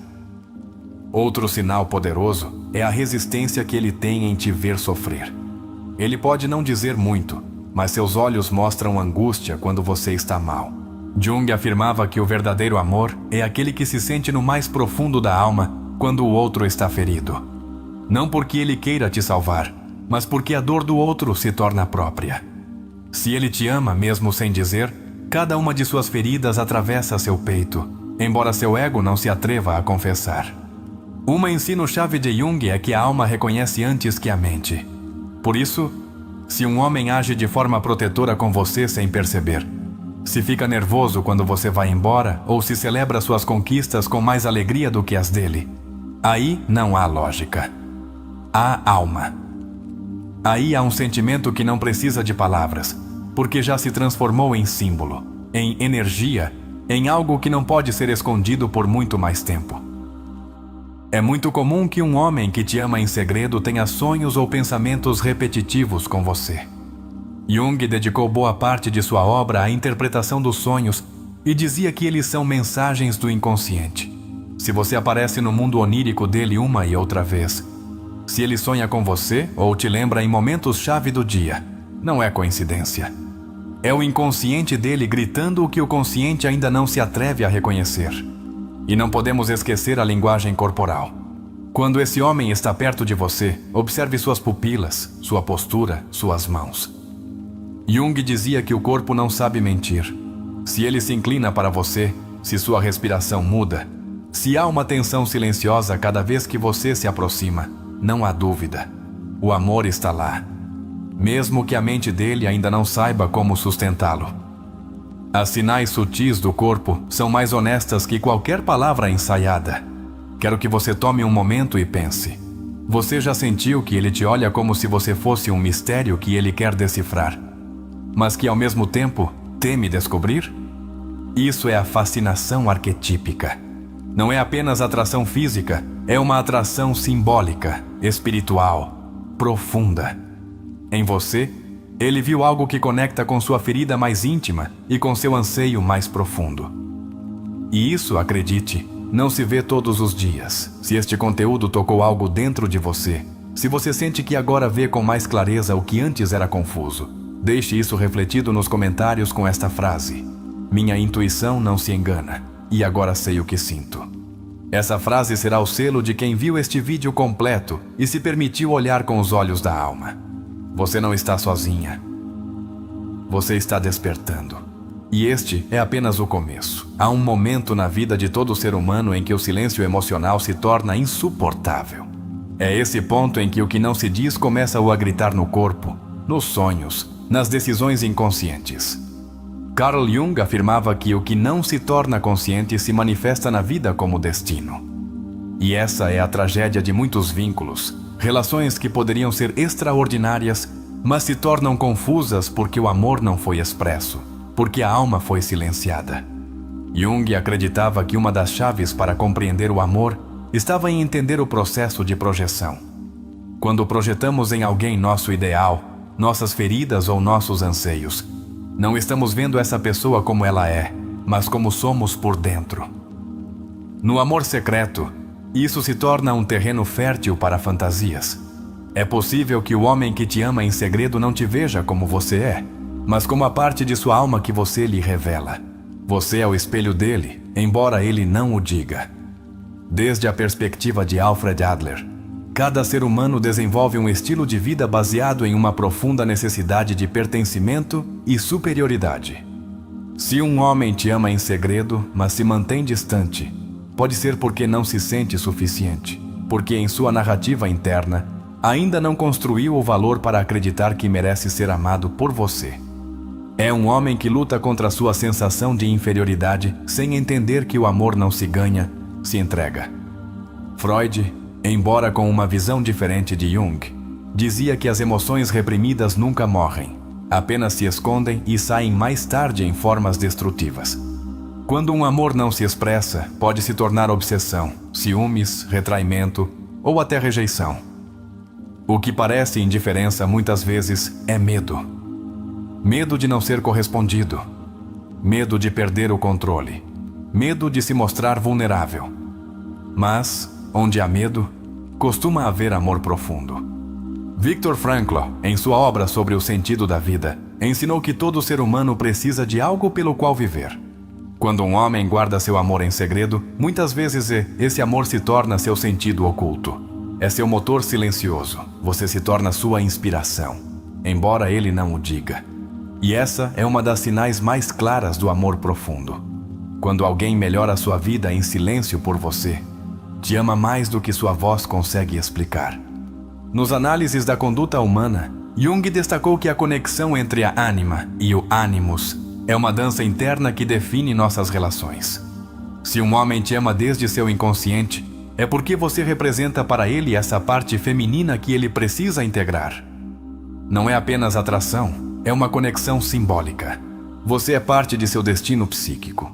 Outro sinal poderoso é a resistência que ele tem em te ver sofrer. Ele pode não dizer muito, mas seus olhos mostram angústia quando você está mal. Jung afirmava que o verdadeiro amor é aquele que se sente no mais profundo da alma quando o outro está ferido. Não porque ele queira te salvar, mas porque a dor do outro se torna própria. Se ele te ama mesmo sem dizer, cada uma de suas feridas atravessa seu peito, embora seu ego não se atreva a confessar. Uma ensino-chave de Jung é que a alma reconhece antes que a mente. Por isso, se um homem age de forma protetora com você sem perceber, se fica nervoso quando você vai embora ou se celebra suas conquistas com mais alegria do que as dele, aí não há lógica. Há alma. Aí há um sentimento que não precisa de palavras, porque já se transformou em símbolo, em energia, em algo que não pode ser escondido por muito mais tempo. É muito comum que um homem que te ama em segredo tenha sonhos ou pensamentos repetitivos com você. Jung dedicou boa parte de sua obra à interpretação dos sonhos e dizia que eles são mensagens do inconsciente. Se você aparece no mundo onírico dele uma e outra vez, se ele sonha com você ou te lembra em momentos-chave do dia, não é coincidência. É o inconsciente dele gritando o que o consciente ainda não se atreve a reconhecer. E não podemos esquecer a linguagem corporal. Quando esse homem está perto de você, observe suas pupilas, sua postura, suas mãos. Jung dizia que o corpo não sabe mentir. Se ele se inclina para você, se sua respiração muda, se há uma tensão silenciosa cada vez que você se aproxima, não há dúvida. O amor está lá, mesmo que a mente dele ainda não saiba como sustentá-lo. As sinais sutis do corpo são mais honestas que qualquer palavra ensaiada. Quero que você tome um momento e pense. Você já sentiu que ele te olha como se você fosse um mistério que ele quer decifrar, mas que ao mesmo tempo teme descobrir? Isso é a fascinação arquetípica. Não é apenas atração física, é uma atração simbólica, espiritual, profunda. Em você, ele viu algo que conecta com sua ferida mais íntima e com seu anseio mais profundo. E isso, acredite, não se vê todos os dias. Se este conteúdo tocou algo dentro de você, se você sente que agora vê com mais clareza o que antes era confuso, deixe isso refletido nos comentários com esta frase: minha intuição não se engana, e agora sei o que sinto. Essa frase será o selo de quem viu este vídeo completo e se permitiu olhar com os olhos da alma. Você não está sozinha. Você está despertando. E este é apenas o começo. Há um momento na vida de todo ser humano em que o silêncio emocional se torna insuportável. É esse ponto em que o que não se diz começa a gritar no corpo, nos sonhos, nas decisões inconscientes. Carl Jung afirmava que o que não se torna consciente se manifesta na vida como destino. E essa é a tragédia de muitos vínculos, relações que poderiam ser extraordinárias, mas se tornam confusas porque o amor não foi expresso, porque a alma foi silenciada. Jung acreditava que uma das chaves para compreender o amor estava em entender o processo de projeção. Quando projetamos em alguém nosso ideal, nossas feridas ou nossos anseios, não estamos vendo essa pessoa como ela é, mas como somos por dentro. No amor secreto, isso se torna um terreno fértil para fantasias. É possível que o homem que te ama em segredo não te veja como você é, mas como a parte de sua alma que você lhe revela. Você é o espelho dele, embora ele não o diga. Desde a perspectiva de Alfred Adler, cada ser humano desenvolve um estilo de vida baseado em uma profunda necessidade de pertencimento e superioridade. Se um homem te ama em segredo, mas se mantém distante, pode ser porque não se sente suficiente, porque em sua narrativa interna ainda não construiu o valor para acreditar que merece ser amado por você. É um homem que luta contra sua sensação de inferioridade sem entender que o amor não se ganha, se entrega. Freud, embora com uma visão diferente de Jung, dizia que as emoções reprimidas nunca morrem, apenas se escondem e saem mais tarde em formas destrutivas. Quando um amor não se expressa, pode se tornar obsessão, ciúmes, retraimento ou até rejeição. O que parece indiferença muitas vezes é medo. Medo de não ser correspondido. Medo de perder o controle. Medo de se mostrar vulnerável. Mas, onde há medo, costuma haver amor profundo. Viktor Frankl, em sua obra sobre o sentido da vida, ensinou que todo ser humano precisa de algo pelo qual viver. Quando um homem guarda seu amor em segredo, muitas vezes esse amor se torna seu sentido oculto. É seu motor silencioso. Você se torna sua inspiração, embora ele não o diga. E essa é uma das sinais mais claras do amor profundo. Quando alguém melhora sua vida em silêncio por você, te ama mais do que sua voz consegue explicar. Nos análises da conduta humana, Jung destacou que a conexão entre a ânima e o ânimos é uma dança interna que define nossas relações. Se um homem te ama desde seu inconsciente, é porque você representa para ele essa parte feminina que ele precisa integrar. Não é apenas atração, é uma conexão simbólica. Você é parte de seu destino psíquico.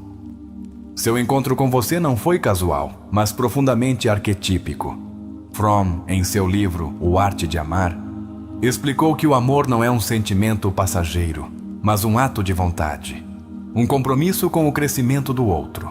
Seu encontro com você não foi casual, mas profundamente arquetípico. Fromm, em seu livro O Arte de Amar, explicou que o amor não é um sentimento passageiro, mas um ato de vontade, um compromisso com o crescimento do outro.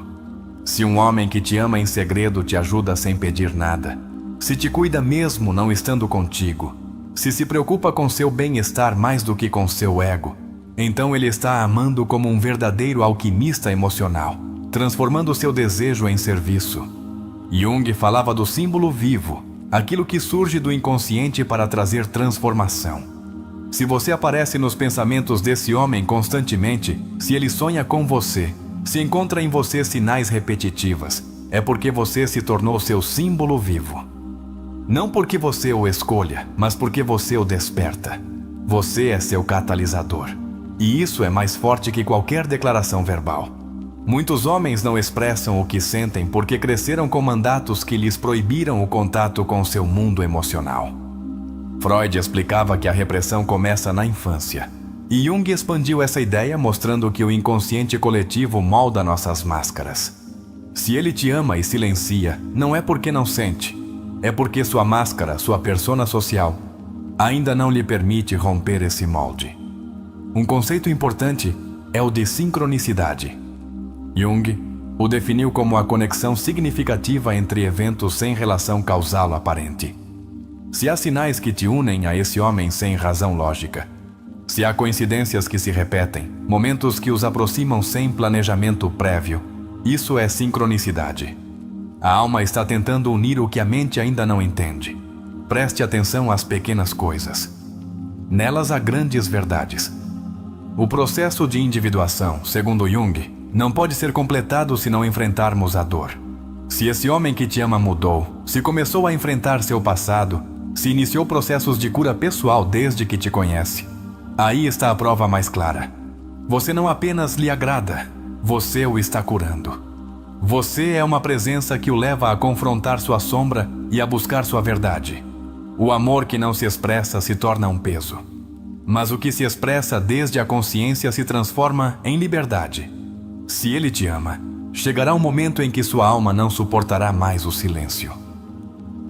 Se um homem que te ama em segredo te ajuda sem pedir nada, se te cuida mesmo não estando contigo, se preocupa com seu bem-estar mais do que com seu ego, então ele está amando como um verdadeiro alquimista emocional, transformando seu desejo em serviço. Jung falava do símbolo vivo, aquilo que surge do inconsciente para trazer transformação. Se você aparece nos pensamentos desse homem constantemente, se ele sonha com você, se encontra em você sinais repetitivas, é porque você se tornou seu símbolo vivo. Não porque você o escolha, mas porque você o desperta. Você é seu catalisador. E isso é mais forte que qualquer declaração verbal. Muitos homens não expressam o que sentem porque cresceram com mandatos que lhes proibiram o contato com seu mundo emocional. Freud explicava que a repressão começa na infância. E Jung expandiu essa ideia mostrando que o inconsciente coletivo molda nossas máscaras. Se ele te ama e silencia, não é porque não sente. É porque sua máscara, sua persona social, ainda não lhe permite romper esse molde. Um conceito importante é o de sincronicidade. Jung, O definiu como a conexão significativa entre eventos sem relação causal aparente. Se há sinais que te unem a esse homem sem razão lógica, se há coincidências que se repetem, momentos que os aproximam sem planejamento prévio, isso é sincronicidade. A alma está tentando unir o que a mente ainda não entende. Preste atenção às pequenas coisas. Nelas há grandes verdades. O processo de individuação, segundo Jung, não pode ser completado se não enfrentarmos a dor. Se esse homem que te ama mudou, se começou a enfrentar seu passado, se iniciou processos de cura pessoal desde que te conhece, aí está a prova mais clara. Você não apenas lhe agrada, você o está curando. Você é uma presença que o leva a confrontar sua sombra e a buscar sua verdade. O amor que não se expressa se torna um peso. Mas o que se expressa desde a consciência se transforma em liberdade. Se ele te ama, chegará um momento em que sua alma não suportará mais o silêncio.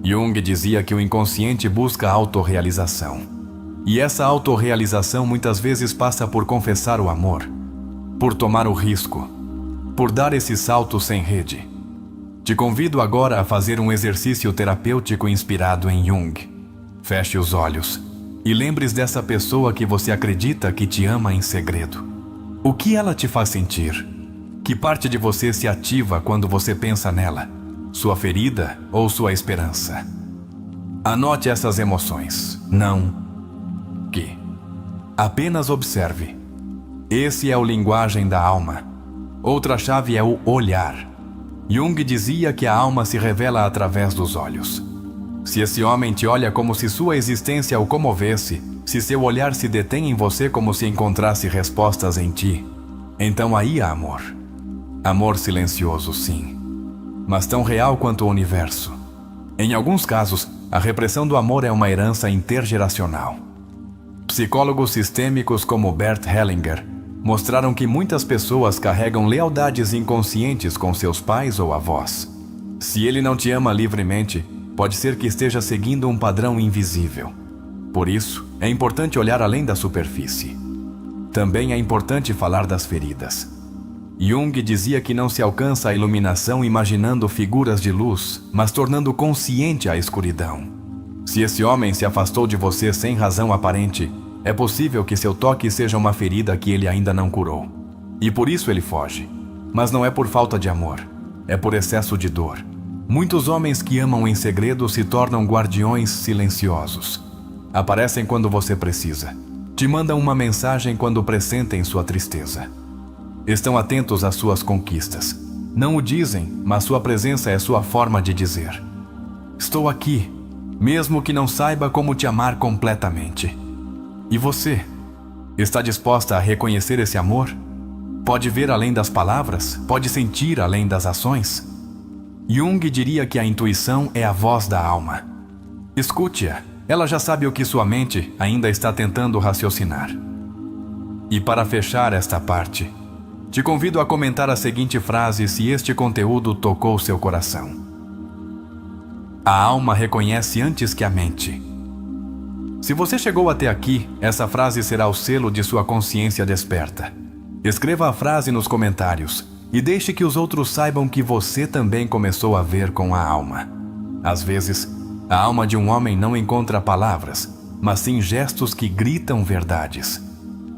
Jung dizia que o inconsciente busca a autorrealização. E essa autorrealização muitas vezes passa por confessar o amor, por tomar o risco, por dar esse salto sem rede. Te convido agora a fazer um exercício terapêutico inspirado em Jung. Feche os olhos e lembre-se dessa pessoa que você acredita que te ama em segredo. O que ela te faz sentir? Que parte de você se ativa quando você pensa nela? Sua ferida ou sua esperança? Anote essas emoções. Não que. Apenas observe. Esse é o linguagem da alma. Outra chave é o olhar. Jung dizia que a alma se revela através dos olhos. Se esse homem te olha como se sua existência o comovesse, se seu olhar se detém em você como se encontrasse respostas em ti, então aí há amor. Amor silencioso, sim, mas tão real quanto o universo. Em alguns casos, a repressão do amor é uma herança intergeracional. Psicólogos sistêmicos como Bert Hellinger mostraram que muitas pessoas carregam lealdades inconscientes com seus pais ou avós. Se ele não te ama livremente, pode ser que esteja seguindo um padrão invisível. Por isso, é importante olhar além da superfície. Também é importante falar das feridas. Jung dizia que não se alcança a iluminação imaginando figuras de luz, mas tornando consciente a escuridão. Se esse homem se afastou de você sem razão aparente, é possível que seu toque seja uma ferida que ele ainda não curou. E por isso ele foge. Mas não é por falta de amor, é por excesso de dor. Muitos homens que amam em segredo se tornam guardiões silenciosos. Aparecem quando você precisa. Te mandam uma mensagem quando pressentem sua tristeza. Estão atentos às suas conquistas. Não o dizem, mas sua presença é sua forma de dizer. Estou aqui, mesmo que não saiba como te amar completamente. E você? Está disposta a reconhecer esse amor? Pode ver além das palavras? Pode sentir além das ações? Jung diria que a intuição é a voz da alma. Escute-a, ela já sabe o que sua mente ainda está tentando raciocinar. E para fechar esta parte, te convido a comentar a seguinte frase se este conteúdo tocou seu coração. A alma reconhece antes que a mente. Se você chegou até aqui, essa frase será o selo de sua consciência desperta. Escreva a frase nos comentários e deixe que os outros saibam que você também começou a ver com a alma. Às vezes, a alma de um homem não encontra palavras, mas sim gestos que gritam verdades.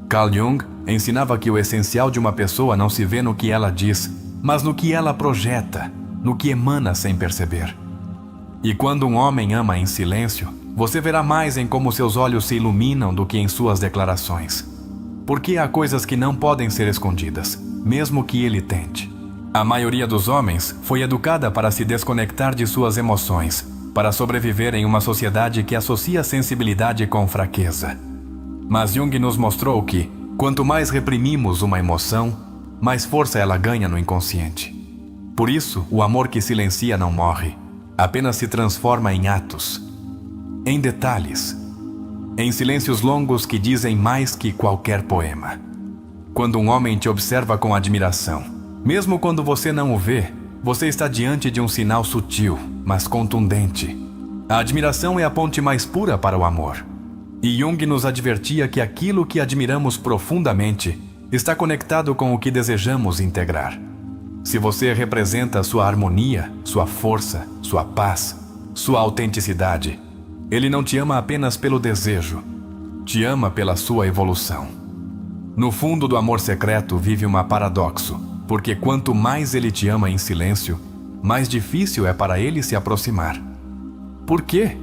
Carl Jung ensinava que o essencial de uma pessoa não se vê no que ela diz, mas no que ela projeta, no que emana sem perceber. E quando um homem ama em silêncio, você verá mais em como seus olhos se iluminam do que em suas declarações. Porque há coisas que não podem ser escondidas, mesmo que ele tente. A maioria dos homens foi educada para se desconectar de suas emoções, para sobreviver em uma sociedade que associa sensibilidade com fraqueza. Mas Jung nos mostrou que, quanto mais reprimimos uma emoção, mais força ela ganha no inconsciente. Por isso, o amor que silencia não morre, apenas se transforma em atos, em detalhes, em silêncios longos que dizem mais que qualquer poema. Quando um homem te observa com admiração, mesmo quando você não o vê, você está diante de um sinal sutil, mas contundente. A admiração é a ponte mais pura para o amor. E Jung nos advertia que aquilo que admiramos profundamente está conectado com o que desejamos integrar. Se você representa sua harmonia, sua força, sua paz, sua autenticidade, ele não te ama apenas pelo desejo, te ama pela sua evolução. No fundo do amor secreto vive um paradoxo, porque quanto mais ele te ama em silêncio, mais difícil é para ele se aproximar. Por quê?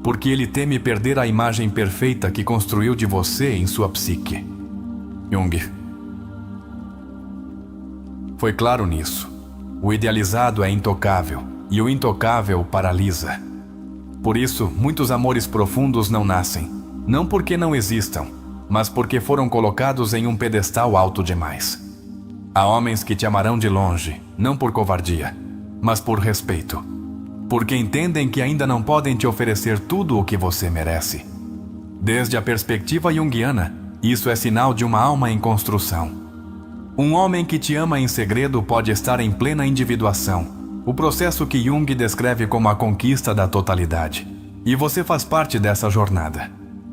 Porque ele teme perder a imagem perfeita que construiu de você em sua psique. Jung foi claro nisso. O idealizado é intocável, e o intocável paralisa. Por isso, muitos amores profundos não nascem, não porque não existam, mas porque foram colocados em um pedestal alto demais. Há homens que te amarão de longe, não por covardia, mas por respeito, porque entendem que ainda não podem te oferecer tudo o que você merece. Desde a perspectiva junguiana, isso é sinal de uma alma em construção. Um homem que te ama em segredo pode estar em plena individuação, o processo que Jung descreve como a conquista da totalidade. E você faz parte dessa jornada.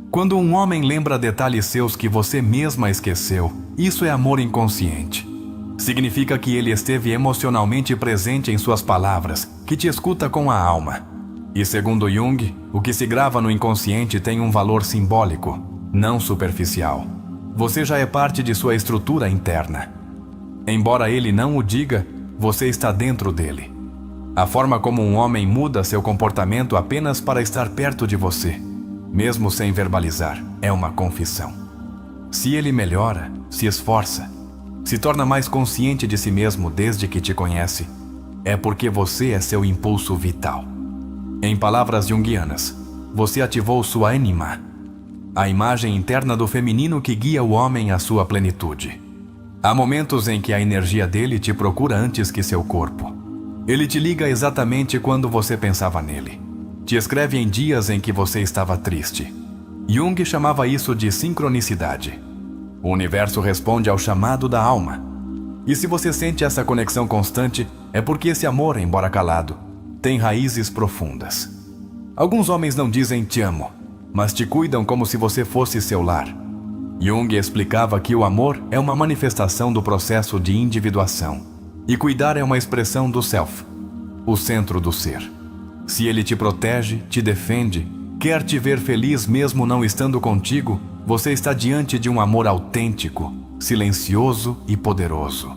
Quando um homem lembra detalhes seus que você mesma esqueceu, isso é amor inconsciente. Significa que ele esteve emocionalmente presente em suas palavras, que te escuta com a alma. E segundo Jung, o que se grava no inconsciente tem um valor simbólico, não superficial. Você já é parte de sua estrutura interna. Embora ele não o diga, você está dentro dele. A forma como um homem muda seu comportamento apenas para estar perto de você, mesmo sem verbalizar, é uma confissão. Se ele melhora, se esforça, se torna mais consciente de si mesmo desde que te conhece, é porque você é seu impulso vital. Em palavras junguianas, você ativou sua ânima, a imagem interna do feminino que guia o homem à sua plenitude. Há momentos em que a energia dele te procura antes que seu corpo. Ele te liga exatamente quando você pensava nele. Te escreve em dias em que você estava triste. Jung chamava isso de sincronicidade. O universo responde ao chamado da alma. E se você sente essa conexão constante, é porque esse amor, embora calado, tem raízes profundas. Alguns homens não dizem te amo, mas te cuidam como se você fosse seu lar. Jung explicava que o amor é uma manifestação do processo de individuação, e cuidar é uma expressão do self, o centro do ser. Se ele te protege, te defende, quer te ver feliz mesmo não estando contigo, você está diante de um amor autêntico, silencioso e poderoso.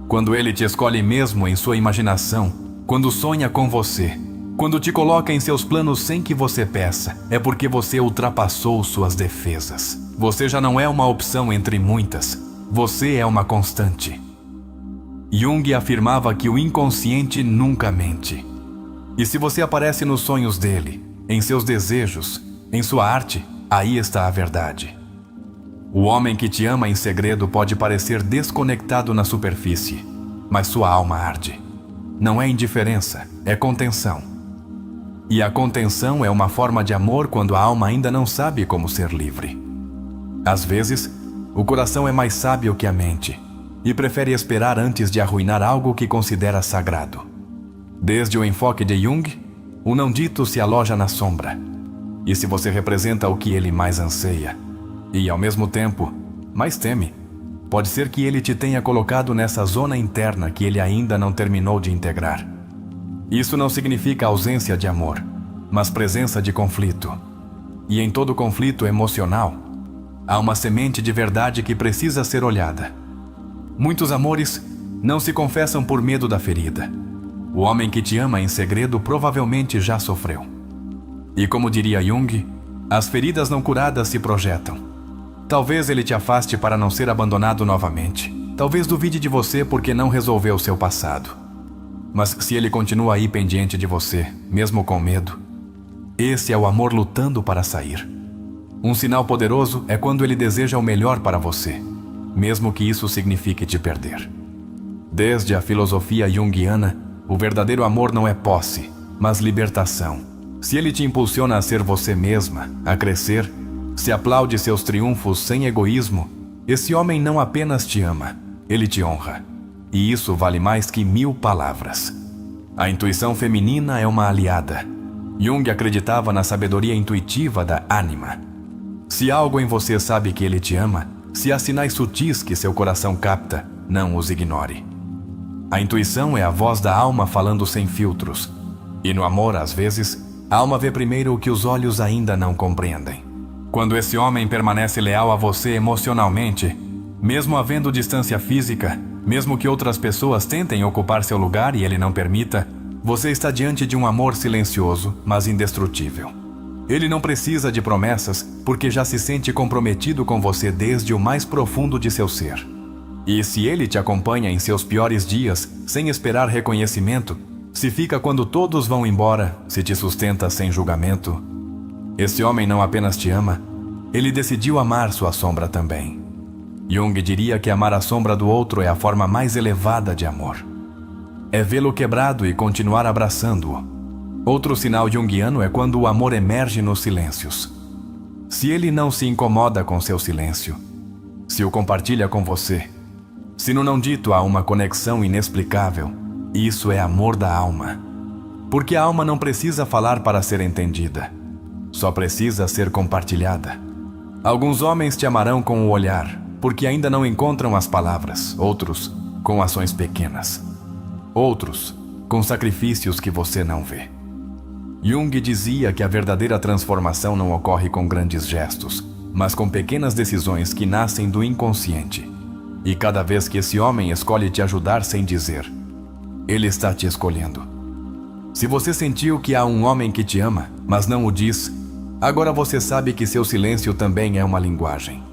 Quando ele te escolhe mesmo em sua imaginação, quando sonha com você, quando te coloca em seus planos sem que você peça, é porque você ultrapassou suas defesas. Você já não é uma opção entre muitas, você é uma constante. Jung afirmava que o inconsciente nunca mente. E se você aparece nos sonhos dele, em seus desejos, em sua arte, aí está a verdade. O homem que te ama em segredo pode parecer desconectado na superfície, mas sua alma arde. Não é indiferença, é contenção. E a contenção é uma forma de amor quando a alma ainda não sabe como ser livre. Às vezes, o coração é mais sábio que a mente e prefere esperar antes de arruinar algo que considera sagrado. Desde o enfoque de Jung, o não dito se aloja na sombra. E se você representa o que ele mais anseia, e ao mesmo tempo, mais teme, pode ser que ele te tenha colocado nessa zona interna que ele ainda não terminou de integrar. Isso não significa ausência de amor, mas presença de conflito. E em todo conflito emocional, há uma semente de verdade que precisa ser olhada. Muitos amores não se confessam por medo da ferida. O homem que te ama em segredo provavelmente já sofreu. E como diria Jung, as feridas não curadas se projetam. Talvez ele te afaste para não ser abandonado novamente. Talvez duvide de você porque não resolveu seu passado. Mas se ele continua aí pendiente de você, mesmo com medo, esse é o amor lutando para sair. Um sinal poderoso é quando ele deseja o melhor para você, mesmo que isso signifique te perder. Desde a filosofia junguiana, o verdadeiro amor não é posse, mas libertação. Se ele te impulsiona a ser você mesma, a crescer, se aplaude seus triunfos sem egoísmo, esse homem não apenas te ama, ele te honra. E isso vale mais que 1000 palavras. A intuição feminina é uma aliada. Jung acreditava na sabedoria intuitiva da ânima. Se algo em você sabe que ele te ama, se há sinais sutis que seu coração capta, não os ignore. A intuição é a voz da alma falando sem filtros. E no amor, às vezes, a alma vê primeiro o que os olhos ainda não compreendem. Quando esse homem permanece leal a você emocionalmente, mesmo havendo distância física, mesmo que outras pessoas tentem ocupar seu lugar e ele não permita, você está diante de um amor silencioso, mas indestrutível. Ele não precisa de promessas, porque já se sente comprometido com você desde o mais profundo de seu ser. E se ele te acompanha em seus piores dias, sem esperar reconhecimento, se fica quando todos vão embora, se te sustenta sem julgamento, esse homem não apenas te ama, ele decidiu amar sua sombra também. Jung diria que amar a sombra do outro é a forma mais elevada de amor. É vê-lo quebrado e continuar abraçando-o. Outro sinal junguiano é quando o amor emerge nos silêncios. Se ele não se incomoda com seu silêncio, se o compartilha com você, se no não dito há uma conexão inexplicável, isso é amor da alma. Porque a alma não precisa falar para ser entendida, só precisa ser compartilhada. Alguns homens te amarão com o olhar, porque ainda não encontram as palavras, outros com ações pequenas, outros com sacrifícios que você não vê. Jung dizia que a verdadeira transformação não ocorre com grandes gestos, mas com pequenas decisões que nascem do inconsciente. E cada vez que esse homem escolhe te ajudar sem dizer, ele está te escolhendo. Se você sentiu que há um homem que te ama, mas não o diz, agora você sabe que seu silêncio também é uma linguagem.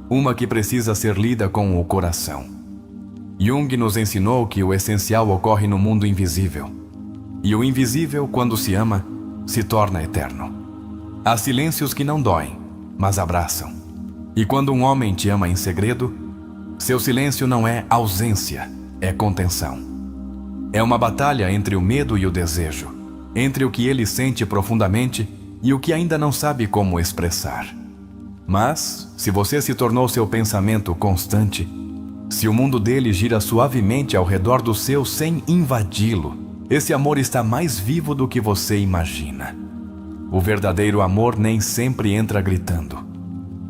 Uma que precisa ser lida com o coração. Jung nos ensinou que o essencial ocorre no mundo invisível. E o invisível, quando se ama, se torna eterno. Há silêncios que não doem, mas abraçam. E quando um homem te ama em segredo, seu silêncio não é ausência, é contenção. É uma batalha entre o medo e o desejo, entre o que ele sente profundamente e o que ainda não sabe como expressar. Mas, se você se tornou seu pensamento constante, se o mundo dele gira suavemente ao redor do seu sem invadi-lo, esse amor está mais vivo do que você imagina. O verdadeiro amor nem sempre entra gritando.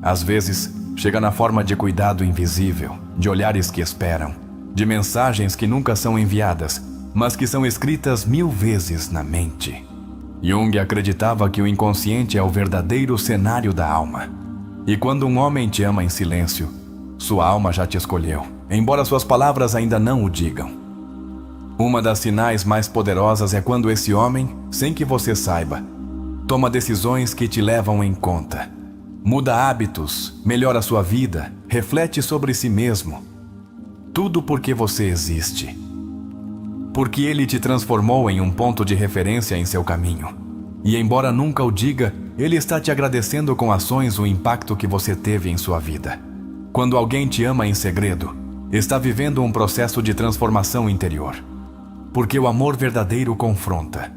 Às vezes, chega na forma de cuidado invisível, de olhares que esperam, de mensagens que nunca são enviadas, mas que são escritas 1000 vezes na mente. Jung acreditava que o inconsciente é o verdadeiro cenário da alma. E quando um homem te ama em silêncio, sua alma já te escolheu, embora suas palavras ainda não o digam. Uma das sinais mais poderosas é quando esse homem, sem que você saiba, toma decisões que te levam em conta. Muda hábitos, melhora sua vida, reflete sobre si mesmo. Tudo porque você existe. Porque ele te transformou em um ponto de referência em seu caminho. E embora nunca o diga, ele está te agradecendo com ações o impacto que você teve em sua vida. Quando alguém te ama em segredo, está vivendo um processo de transformação interior. Porque o amor verdadeiro confronta.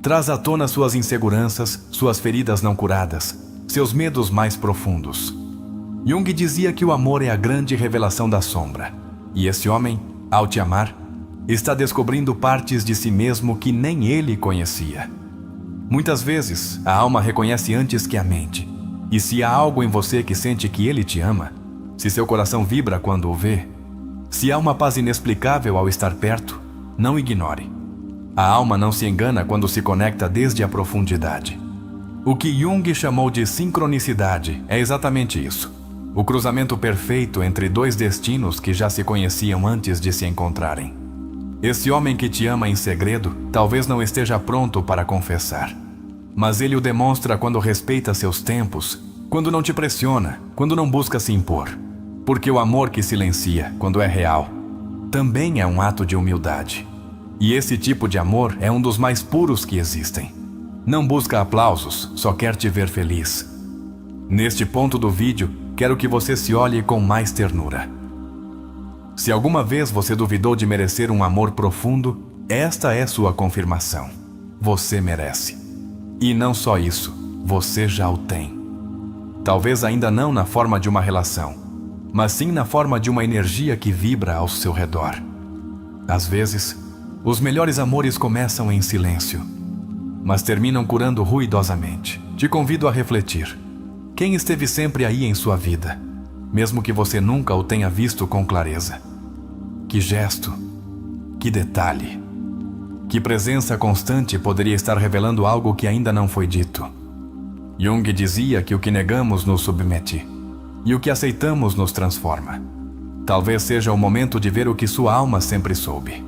Traz à tona suas inseguranças, suas feridas não curadas, seus medos mais profundos. Jung dizia que o amor é a grande revelação da sombra. E esse homem, ao te amar, está descobrindo partes de si mesmo que nem ele conhecia. Muitas vezes, a alma reconhece antes que a mente. E se há algo em você que sente que ele te ama, se seu coração vibra quando o vê, se há uma paz inexplicável ao estar perto, não ignore. A alma não se engana quando se conecta desde a profundidade. O que Jung chamou de sincronicidade é exatamente isso. O cruzamento perfeito entre dois destinos que já se conheciam antes de se encontrarem. Esse homem que te ama em segredo talvez não esteja pronto para confessar. Mas ele o demonstra quando respeita seus tempos, quando não te pressiona, quando não busca se impor. Porque o amor que silencia, quando é real, também é um ato de humildade. E esse tipo de amor é um dos mais puros que existem. Não busca aplausos, só quer te ver feliz. Neste ponto do vídeo, quero que você se olhe com mais ternura. Se alguma vez você duvidou de merecer um amor profundo, esta é sua confirmação. Você merece. E não só isso, você já o tem. Talvez ainda não na forma de uma relação, mas sim na forma de uma energia que vibra ao seu redor. Às vezes, os melhores amores começam em silêncio, mas terminam curando ruidosamente. Te convido a refletir. Quem esteve sempre aí em sua vida, mesmo que você nunca o tenha visto com clareza? Que gesto, Que detalhe! Que presença constante poderia estar revelando algo que ainda não foi dito? Jung dizia que o que negamos nos submete, e o que aceitamos nos transforma. Talvez seja o momento de ver o que sua alma sempre soube.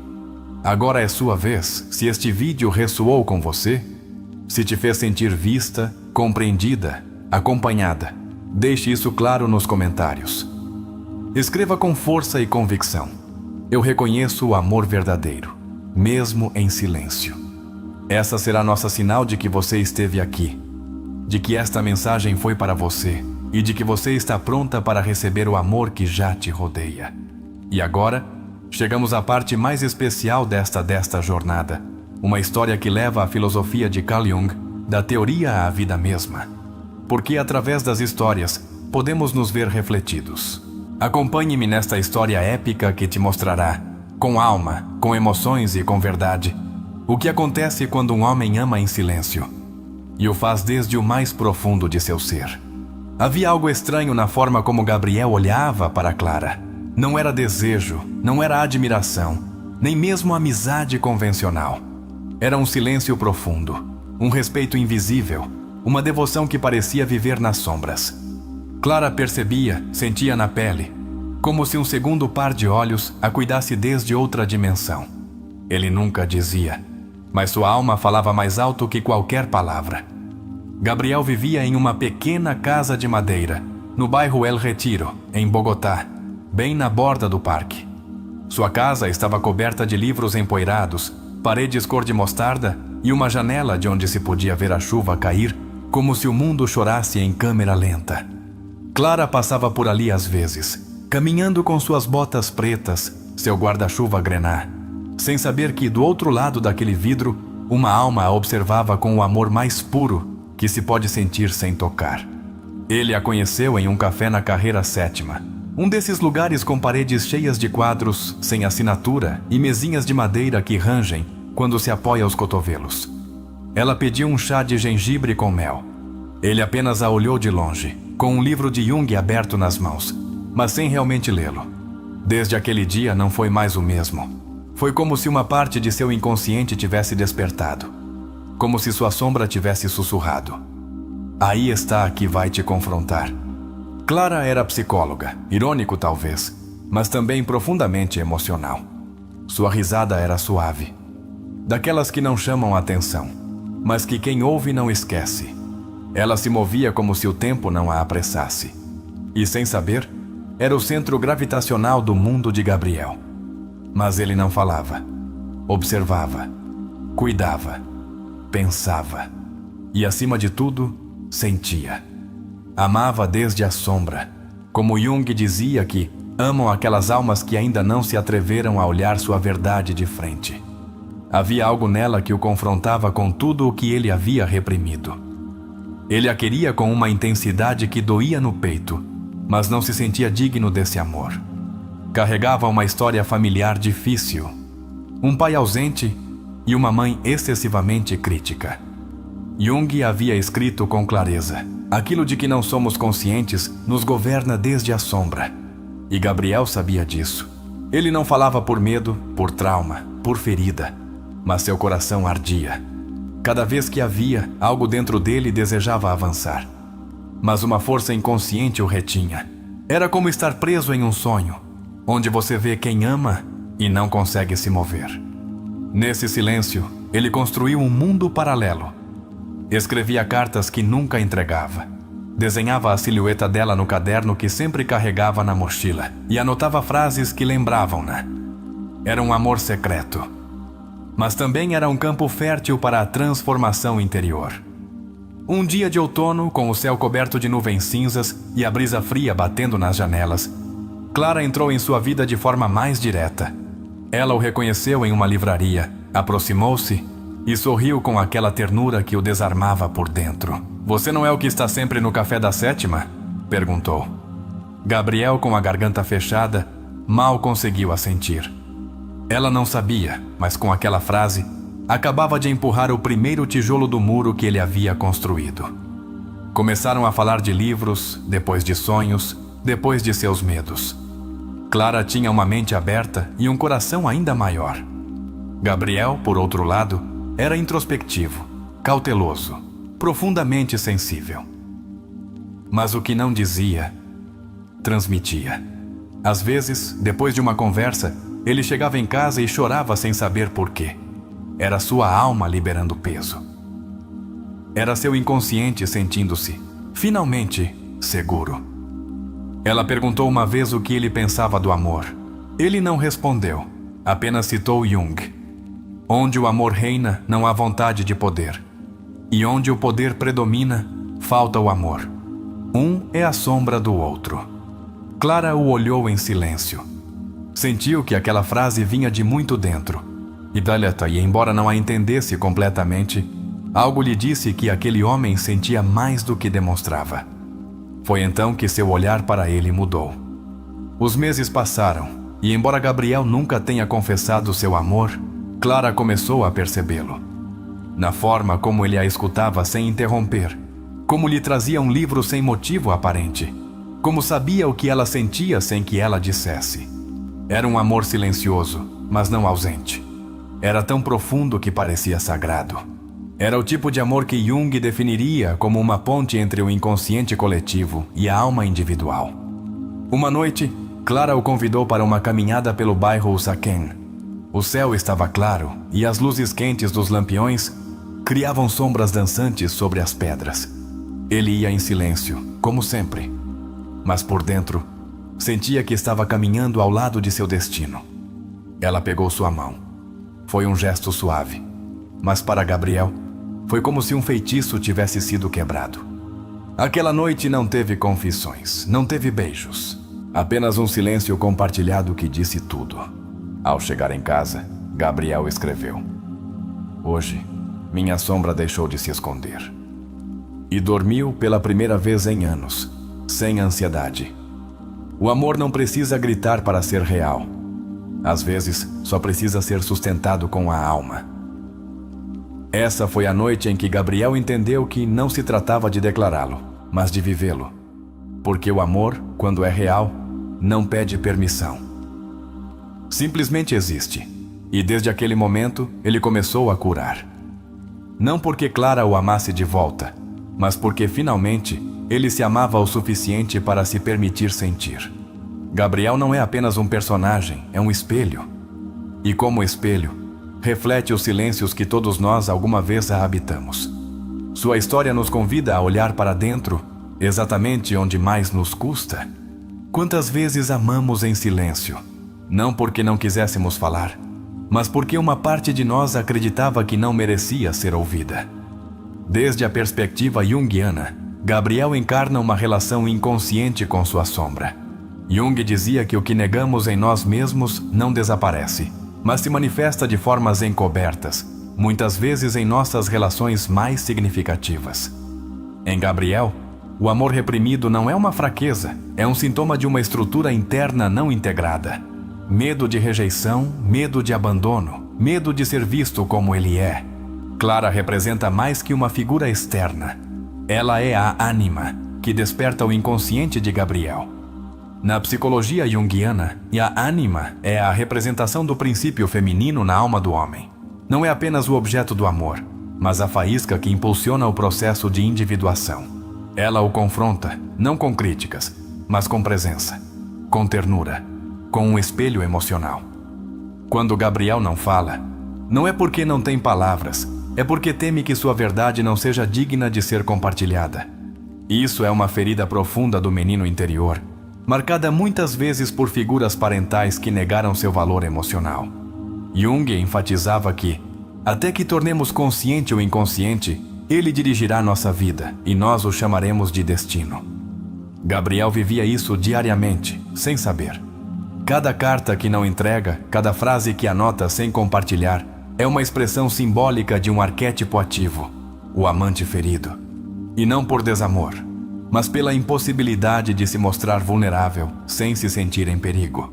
Agora é sua vez. Se este vídeo ressoou com você, se te fez sentir vista, compreendida, acompanhada, deixe isso claro nos comentários. Escreva com força e convicção: eu reconheço o amor verdadeiro, mesmo em silêncio. Essa será nossa sinal de que você esteve aqui, de que esta mensagem foi para você e de que você está pronta para receber o amor que já te rodeia. E agora, chegamos à parte mais especial desta jornada, uma história que leva à filosofia de Carl Jung, da teoria à vida mesma. Porque através das histórias, podemos nos ver refletidos. Acompanhe-me nesta história épica que te mostrará, com alma, com emoções e com verdade, o que acontece quando um homem ama em silêncio, e o faz desde o mais profundo de seu ser. Havia algo estranho na forma como Gabriel olhava para Clara. Não era desejo, não era admiração, nem mesmo amizade convencional. Era um silêncio profundo, um respeito invisível, uma devoção que parecia viver nas sombras. Clara percebia, sentia na pele, como se um segundo par de olhos a cuidasse desde outra dimensão. Ele nunca dizia, mas sua alma falava mais alto que qualquer palavra. Gabriel vivia em uma pequena casa de madeira, no bairro El Retiro, em Bogotá, bem na borda do parque. Sua casa estava coberta de livros empoeirados, paredes cor de mostarda e uma janela de onde se podia ver a chuva cair, como se o mundo chorasse em câmera lenta. Clara passava por ali às vezes, caminhando com suas botas pretas, seu guarda-chuva grená, sem saber que do outro lado daquele vidro, uma alma a observava com o amor mais puro que se pode sentir sem tocar. Ele a conheceu em um café na Carreira 7ª, um desses lugares com paredes cheias de quadros, sem assinatura e mesinhas de madeira que rangem quando se apoia aos cotovelos. Ela pediu um chá de gengibre com mel. Ele apenas a olhou de longe, com um livro de Jung aberto nas mãos, mas sem realmente lê-lo. Desde aquele dia não foi mais o mesmo. Foi como se uma parte de seu inconsciente tivesse despertado. Como se sua sombra tivesse sussurrado: aí está a que vai te confrontar. Clara era psicóloga, irônico talvez, mas também profundamente emocional. Sua risada era suave, daquelas que não chamam a atenção, mas que quem ouve não esquece. Ela se movia como se o tempo não a apressasse. E sem saber, era o centro gravitacional do mundo de Gabriel. Mas ele não falava. Observava, cuidava, pensava e, acima de tudo, sentia. Amava desde a sombra, como Jung dizia que amam aquelas almas que ainda não se atreveram a olhar sua verdade de frente. Havia algo nela que o confrontava com tudo o que ele havia reprimido. Ele a queria com uma intensidade que doía no peito, mas não se sentia digno desse amor. Carregava uma história familiar difícil, um pai ausente e uma mãe excessivamente crítica. Jung havia escrito com clareza: aquilo de que não somos conscientes nos governa desde a sombra. E Gabriel sabia disso. Ele não falava por medo, por trauma, por ferida, mas seu coração ardia. Cada vez que havia, algo dentro dele desejava avançar. Mas uma força inconsciente o retinha. Era como estar preso em um sonho, onde você vê quem ama e não consegue se mover. Nesse silêncio, ele construiu um mundo paralelo. Escrevia cartas que nunca entregava. Desenhava a silhueta dela no caderno que sempre carregava na mochila e anotava frases que lembravam-na. Era um amor secreto, mas também era um campo fértil para a transformação interior. Um dia de outono, com o céu coberto de nuvens cinzas e a brisa fria batendo nas janelas, Clara entrou em sua vida de forma mais direta. Ela o reconheceu em uma livraria, aproximou-se e sorriu com aquela ternura que o desarmava por dentro. "Você não é o que está sempre no café da 7ª?" perguntou. Gabriel, com a garganta fechada, mal conseguiu assentir. Ela não sabia, mas com aquela frase, acabava de empurrar o primeiro tijolo do muro que ele havia construído. Começaram a falar de livros, depois de sonhos, depois de seus medos. Clara tinha uma mente aberta e um coração ainda maior. Gabriel, por outro lado, era introspectivo, cauteloso, profundamente sensível. Mas o que não dizia, transmitia. Às vezes, depois de uma conversa, ele chegava em casa e chorava sem saber por quê. Era sua alma liberando peso. Era seu inconsciente sentindo-se, finalmente, seguro. Ela perguntou uma vez o que ele pensava do amor. Ele não respondeu, apenas citou Jung. Onde o amor reina, não há vontade de poder. E onde o poder predomina, falta o amor. Um é a sombra do outro. Clara o olhou em silêncio. Sentiu que aquela frase vinha de muito dentro. E embora não a entendesse completamente, algo lhe disse que aquele homem sentia mais do que demonstrava. Foi então que seu olhar para ele mudou. Os meses passaram, e embora Gabriel nunca tenha confessado seu amor, Clara começou a percebê-lo. Na forma como ele a escutava sem interromper, como lhe trazia um livro sem motivo aparente, como sabia o que ela sentia sem que ela dissesse. Era um amor silencioso, mas não ausente. Era tão profundo que parecia sagrado. Era o tipo de amor que Jung definiria como uma ponte entre o inconsciente coletivo e a alma individual. Uma noite, Clara o convidou para uma caminhada pelo bairro Usaquén. O céu estava claro e as luzes quentes dos lampiões criavam sombras dançantes sobre as pedras. Ele ia em silêncio, como sempre. Mas por dentro, sentia que estava caminhando ao lado de seu destino. Ela pegou sua mão. Foi um gesto suave, mas para Gabriel, foi como se um feitiço tivesse sido quebrado. Aquela noite não teve confissões, não teve beijos. Apenas um silêncio compartilhado que disse tudo. Ao chegar em casa, Gabriel escreveu: Hoje, minha sombra deixou de se esconder. E dormiu pela primeira vez em anos, sem ansiedade. O amor não precisa gritar para ser real. Às vezes, só precisa ser sustentado com a alma. Essa foi a noite em que Gabriel entendeu que não se tratava de declará-lo, mas de vivê-lo. Porque o amor, quando é real, não pede permissão. Simplesmente existe. E desde aquele momento, ele começou a curar. Não porque Clara o amasse de volta, mas porque finalmente ele se amava o suficiente para se permitir sentir. Gabriel não é apenas um personagem, é um espelho. E como espelho, reflete os silêncios que todos nós alguma vez habitamos. Sua história nos convida a olhar para dentro, exatamente onde mais nos custa. Quantas vezes amamos em silêncio, não porque não quiséssemos falar, mas porque uma parte de nós acreditava que não merecia ser ouvida. Desde a perspectiva junguiana, Gabriel encarna uma relação inconsciente com sua sombra. Jung dizia que o que negamos em nós mesmos não desaparece, mas se manifesta de formas encobertas, muitas vezes em nossas relações mais significativas. Em Gabriel, o amor reprimido não é uma fraqueza, é um sintoma de uma estrutura interna não integrada. Medo de rejeição, medo de abandono, medo de ser visto como ele é. Clara representa mais que uma figura externa. Ela é a ânima, que desperta o inconsciente de Gabriel. Na psicologia junguiana, a ânima é a representação do princípio feminino na alma do homem. Não é apenas o objeto do amor, mas a faísca que impulsiona o processo de individuação. Ela o confronta, não com críticas, mas com presença, com ternura, com um espelho emocional. Quando Gabriel não fala, não é porque não tem palavras, é porque teme que sua verdade não seja digna de ser compartilhada. Isso é uma ferida profunda do menino interior, marcada muitas vezes por figuras parentais que negaram seu valor emocional. Jung enfatizava que, até que tornemos consciente o inconsciente, ele dirigirá nossa vida e nós o chamaremos de destino. Gabriel vivia isso diariamente, sem saber. Cada carta que não entrega, cada frase que anota sem compartilhar, é uma expressão simbólica de um arquétipo ativo, o amante ferido. E não por desamor, mas pela impossibilidade de se mostrar vulnerável sem se sentir em perigo.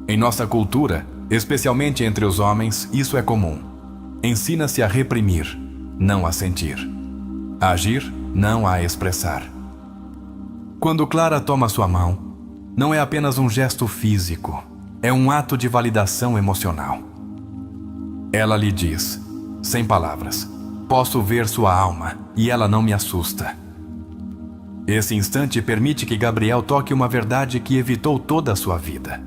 Em nossa cultura, especialmente entre os homens, isso é comum. Ensina-se a reprimir, não a sentir. A agir, não a expressar. Quando Clara toma sua mão, não é apenas um gesto físico, é um ato de validação emocional. Ela lhe diz, sem palavras: posso ver sua alma e ela não me assusta. Esse instante permite que Gabriel toque uma verdade que evitou toda a sua vida.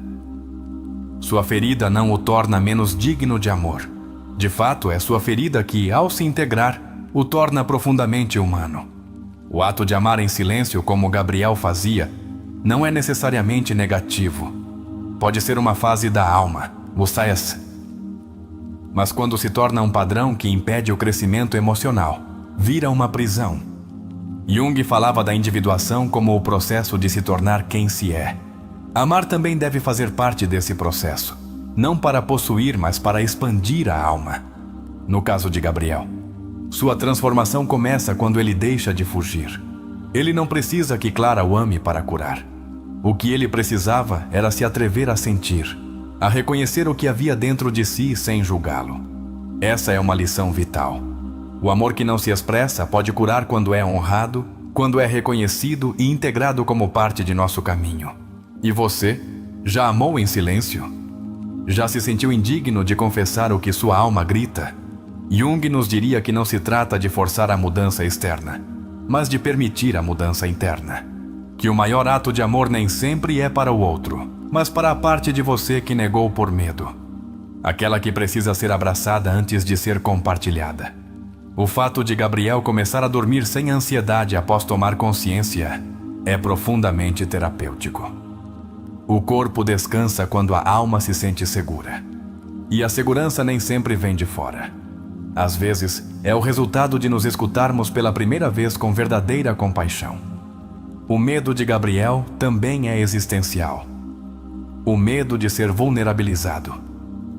Sua ferida não o torna menos digno de amor. De fato, é sua ferida que, ao se integrar, o torna profundamente humano. O ato de amar em silêncio, como Gabriel fazia, não é necessariamente negativo. Pode ser uma fase da alma, o sayas. Mas quando se torna um padrão que impede o crescimento emocional, vira uma prisão. Jung falava da individuação como o processo de se tornar quem se é. Amar também deve fazer parte desse processo, não para possuir, mas para expandir a alma. No caso de Gabriel, sua transformação começa quando ele deixa de fugir. Ele não precisa que Clara o ame para curar. O que ele precisava era se atrever a sentir, a reconhecer o que havia dentro de si sem julgá-lo. Essa é uma lição vital. O amor que não se expressa pode curar quando é honrado, quando é reconhecido e integrado como parte de nosso caminho. E você? Já amou em silêncio? Já se sentiu indigno de confessar o que sua alma grita? Jung nos diria que não se trata de forçar a mudança externa, mas de permitir a mudança interna. Que o maior ato de amor nem sempre é para o outro, mas para a parte de você que negou por medo. Aquela que precisa ser abraçada antes de ser compartilhada. O fato de Gabriel começar a dormir sem ansiedade após tomar consciência é profundamente terapêutico. O corpo descansa quando a alma se sente segura. E a segurança nem sempre vem de fora. Às vezes, é o resultado de nos escutarmos pela primeira vez com verdadeira compaixão. O medo de Gabriel também é existencial. O medo de ser vulnerabilizado.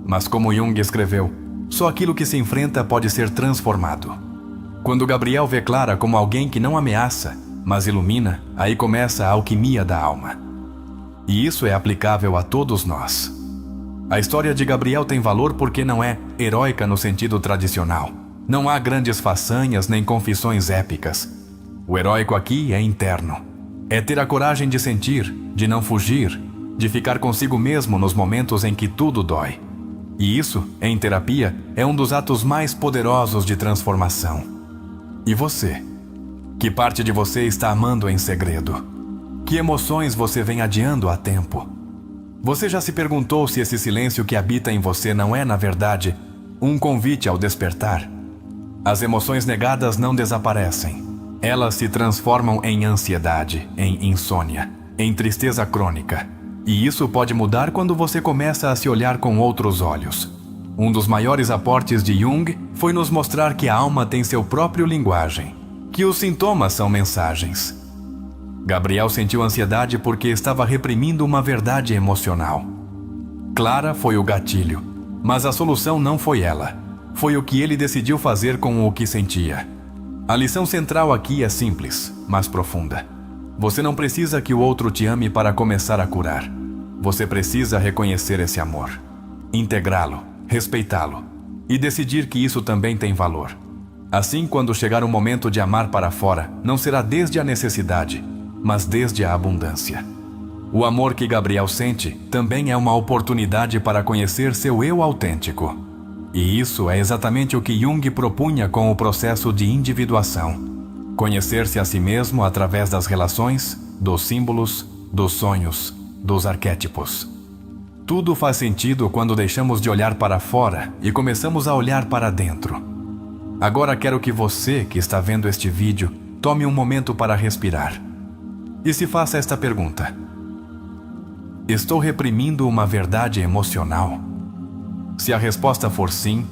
Mas como Jung escreveu, só aquilo que se enfrenta pode ser transformado. Quando Gabriel vê Clara como alguém que não ameaça, mas ilumina, aí começa a alquimia da alma. E isso é aplicável a todos nós. A história de Gabriel tem valor porque não é heróica no sentido tradicional. Não há grandes façanhas nem confissões épicas. O heróico aqui é interno. É ter a coragem de sentir, de não fugir, de ficar consigo mesmo nos momentos em que tudo dói. E isso, em terapia, é um dos atos mais poderosos de transformação. E você? Que parte de você está amando em segredo? Que emoções você vem adiando há tempo? Você já se perguntou se esse silêncio que habita em você não é, na verdade, um convite ao despertar? As emoções negadas não desaparecem. Elas se transformam em ansiedade, em insônia, em tristeza crônica. E isso pode mudar quando você começa a se olhar com outros olhos. Um dos maiores aportes de Jung foi nos mostrar que a alma tem seu próprio linguagem, que os sintomas são mensagens. Gabriel sentiu ansiedade porque estava reprimindo uma verdade emocional. Clara foi o gatilho, mas a solução não foi ela. Foi o que ele decidiu fazer com o que sentia. A lição central aqui é simples, mas profunda. Você não precisa que o outro te ame para começar a curar. Você precisa reconhecer esse amor, integrá-lo, respeitá-lo e decidir que isso também tem valor. Assim, quando chegar o momento de amar para fora, não será desde a necessidade, mas desde a abundância. O amor que Gabriel sente também é uma oportunidade para conhecer seu eu autêntico. E isso é exatamente o que Jung propunha com o processo de individuação. Conhecer-se a si mesmo através das relações, dos símbolos, dos sonhos, dos arquétipos. Tudo faz sentido quando deixamos de olhar para fora e começamos a olhar para dentro. Agora quero que você, que está vendo este vídeo, tome um momento para respirar. E se faça esta pergunta: estou reprimindo uma verdade emocional? Se a resposta for sim,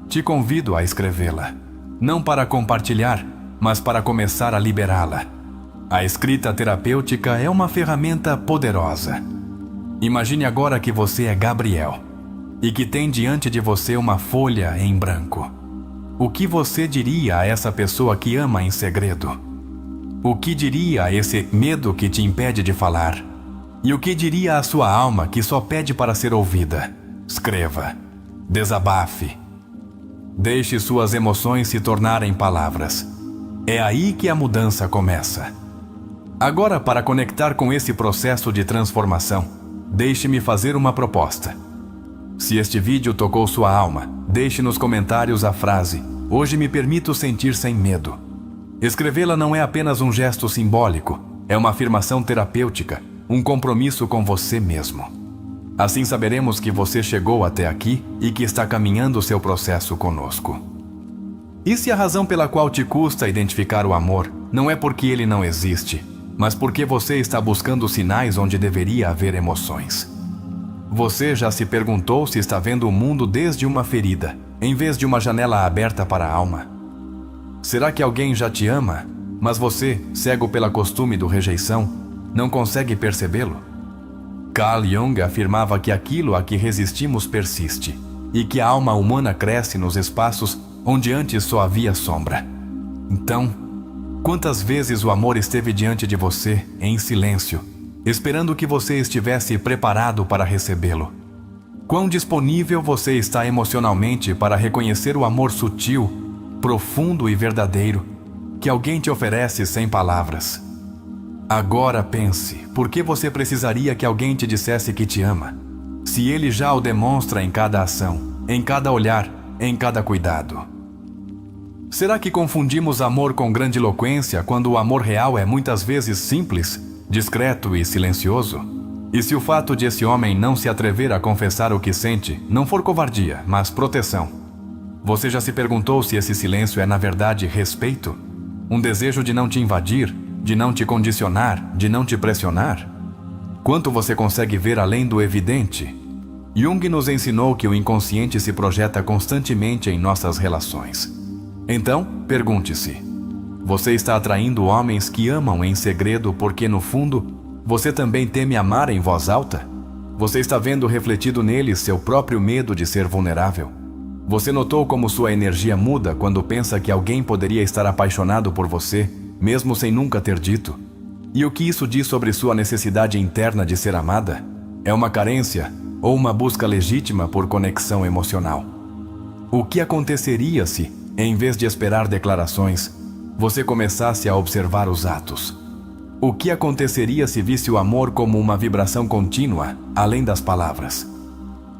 te convido a escrevê-la. Não para compartilhar, mas para começar a liberá-la. A escrita terapêutica é uma ferramenta poderosa. Imagine agora que você é Gabriel e que tem diante de você uma folha em branco. O que você diria a essa pessoa que ama em segredo? O que diria a esse medo que te impede de falar? E o que diria à sua alma que só pede para ser ouvida? Escreva. Desabafe. Deixe suas emoções se tornarem palavras. É aí que a mudança começa. Agora, para conectar com esse processo de transformação, deixe-me fazer uma proposta. Se este vídeo tocou sua alma, deixe nos comentários a frase: "Hoje me permito sentir sem medo". Escrevê-la não é apenas um gesto simbólico, é uma afirmação terapêutica, um compromisso com você mesmo. Assim saberemos que você chegou até aqui e que está caminhando seu processo conosco. E se a razão pela qual te custa identificar o amor não é porque ele não existe, mas porque você está buscando sinais onde deveria haver emoções? Você já se perguntou se está vendo o mundo desde uma ferida, em vez de uma janela aberta para a alma? Será que alguém já te ama, mas você, cego pela costume do rejeição, não consegue percebê-lo? Carl Jung afirmava que aquilo a que resistimos persiste, e que a alma humana cresce nos espaços onde antes só havia sombra. Então, quantas vezes o amor esteve diante de você, em silêncio, esperando que você estivesse preparado para recebê-lo? Quão disponível você está emocionalmente para reconhecer o amor sutil, profundo e verdadeiro que alguém te oferece sem palavras? Agora pense, por que você precisaria que alguém te dissesse que te ama, se ele já o demonstra em cada ação, em cada olhar, em cada cuidado? Será que confundimos amor com grandiloquência quando o amor real é muitas vezes simples, discreto e silencioso? E se o fato de esse homem não se atrever a confessar o que sente não for covardia, mas proteção? Você já se perguntou se esse silêncio é na verdade respeito? Um desejo de não te invadir, de não te condicionar, de não te pressionar? Quanto você consegue ver além do evidente? Jung nos ensinou que o inconsciente se projeta constantemente em nossas relações. Então, pergunte-se: você está atraindo homens que amam em segredo porque, no fundo, você também teme amar em voz alta? Você está vendo refletido neles seu próprio medo de ser vulnerável? Você notou como sua energia muda quando pensa que alguém poderia estar apaixonado por você, mesmo sem nunca ter dito? E o que isso diz sobre sua necessidade interna de ser amada? É uma carência ou uma busca legítima por conexão emocional? O que aconteceria se, em vez de esperar declarações, você começasse a observar os atos? O que aconteceria se visse o amor como uma vibração contínua, além das palavras?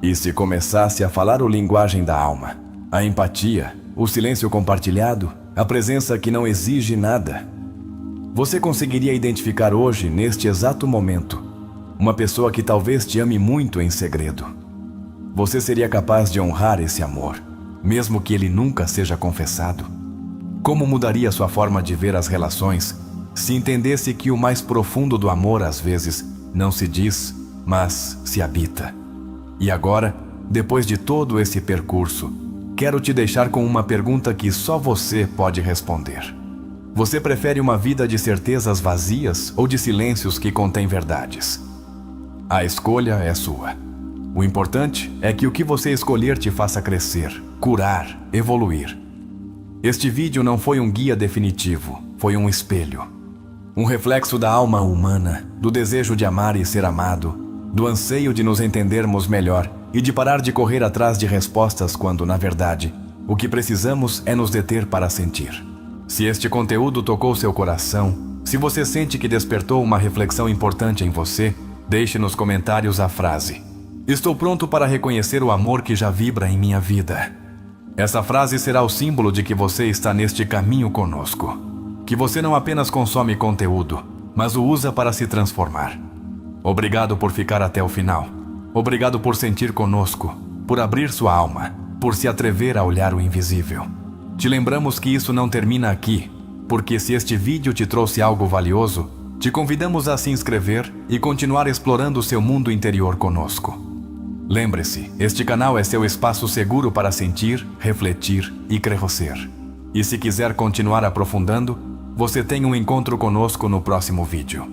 E se começasse a falar a linguagem da alma, a empatia, o silêncio compartilhado, a presença que não exige nada? Você conseguiria identificar hoje, neste exato momento, uma pessoa que talvez te ame muito em segredo? Você seria capaz de honrar esse amor, mesmo que ele nunca seja confessado? Como mudaria sua forma de ver as relações se entendesse que o mais profundo do amor às vezes não se diz, mas se habita? E agora, depois de todo esse percurso, quero te deixar com uma pergunta que só você pode responder. Você prefere uma vida de certezas vazias ou de silêncios que contêm verdades? A escolha é sua. O importante é que o que você escolher te faça crescer, curar, evoluir. Este vídeo não foi um guia definitivo, foi um espelho. Um reflexo da alma humana, do desejo de amar e ser amado, do anseio de nos entendermos melhor e de parar de correr atrás de respostas quando, na verdade, o que precisamos é nos deter para sentir. Se este conteúdo tocou seu coração, se você sente que despertou uma reflexão importante em você, deixe nos comentários a frase: "Estou pronto para reconhecer o amor que já vibra em minha vida". Essa frase será o símbolo de que você está neste caminho conosco, que você não apenas consome conteúdo, mas o usa para se transformar. Obrigado por ficar até o final. Obrigado por sentir conosco, por abrir sua alma, por se atrever a olhar o invisível. Te lembramos que isso não termina aqui, porque se este vídeo te trouxe algo valioso, te convidamos a se inscrever e continuar explorando seu mundo interior conosco. Lembre-se, este canal é seu espaço seguro para sentir, refletir e crescer. E se quiser continuar aprofundando, você tem um encontro conosco no próximo vídeo.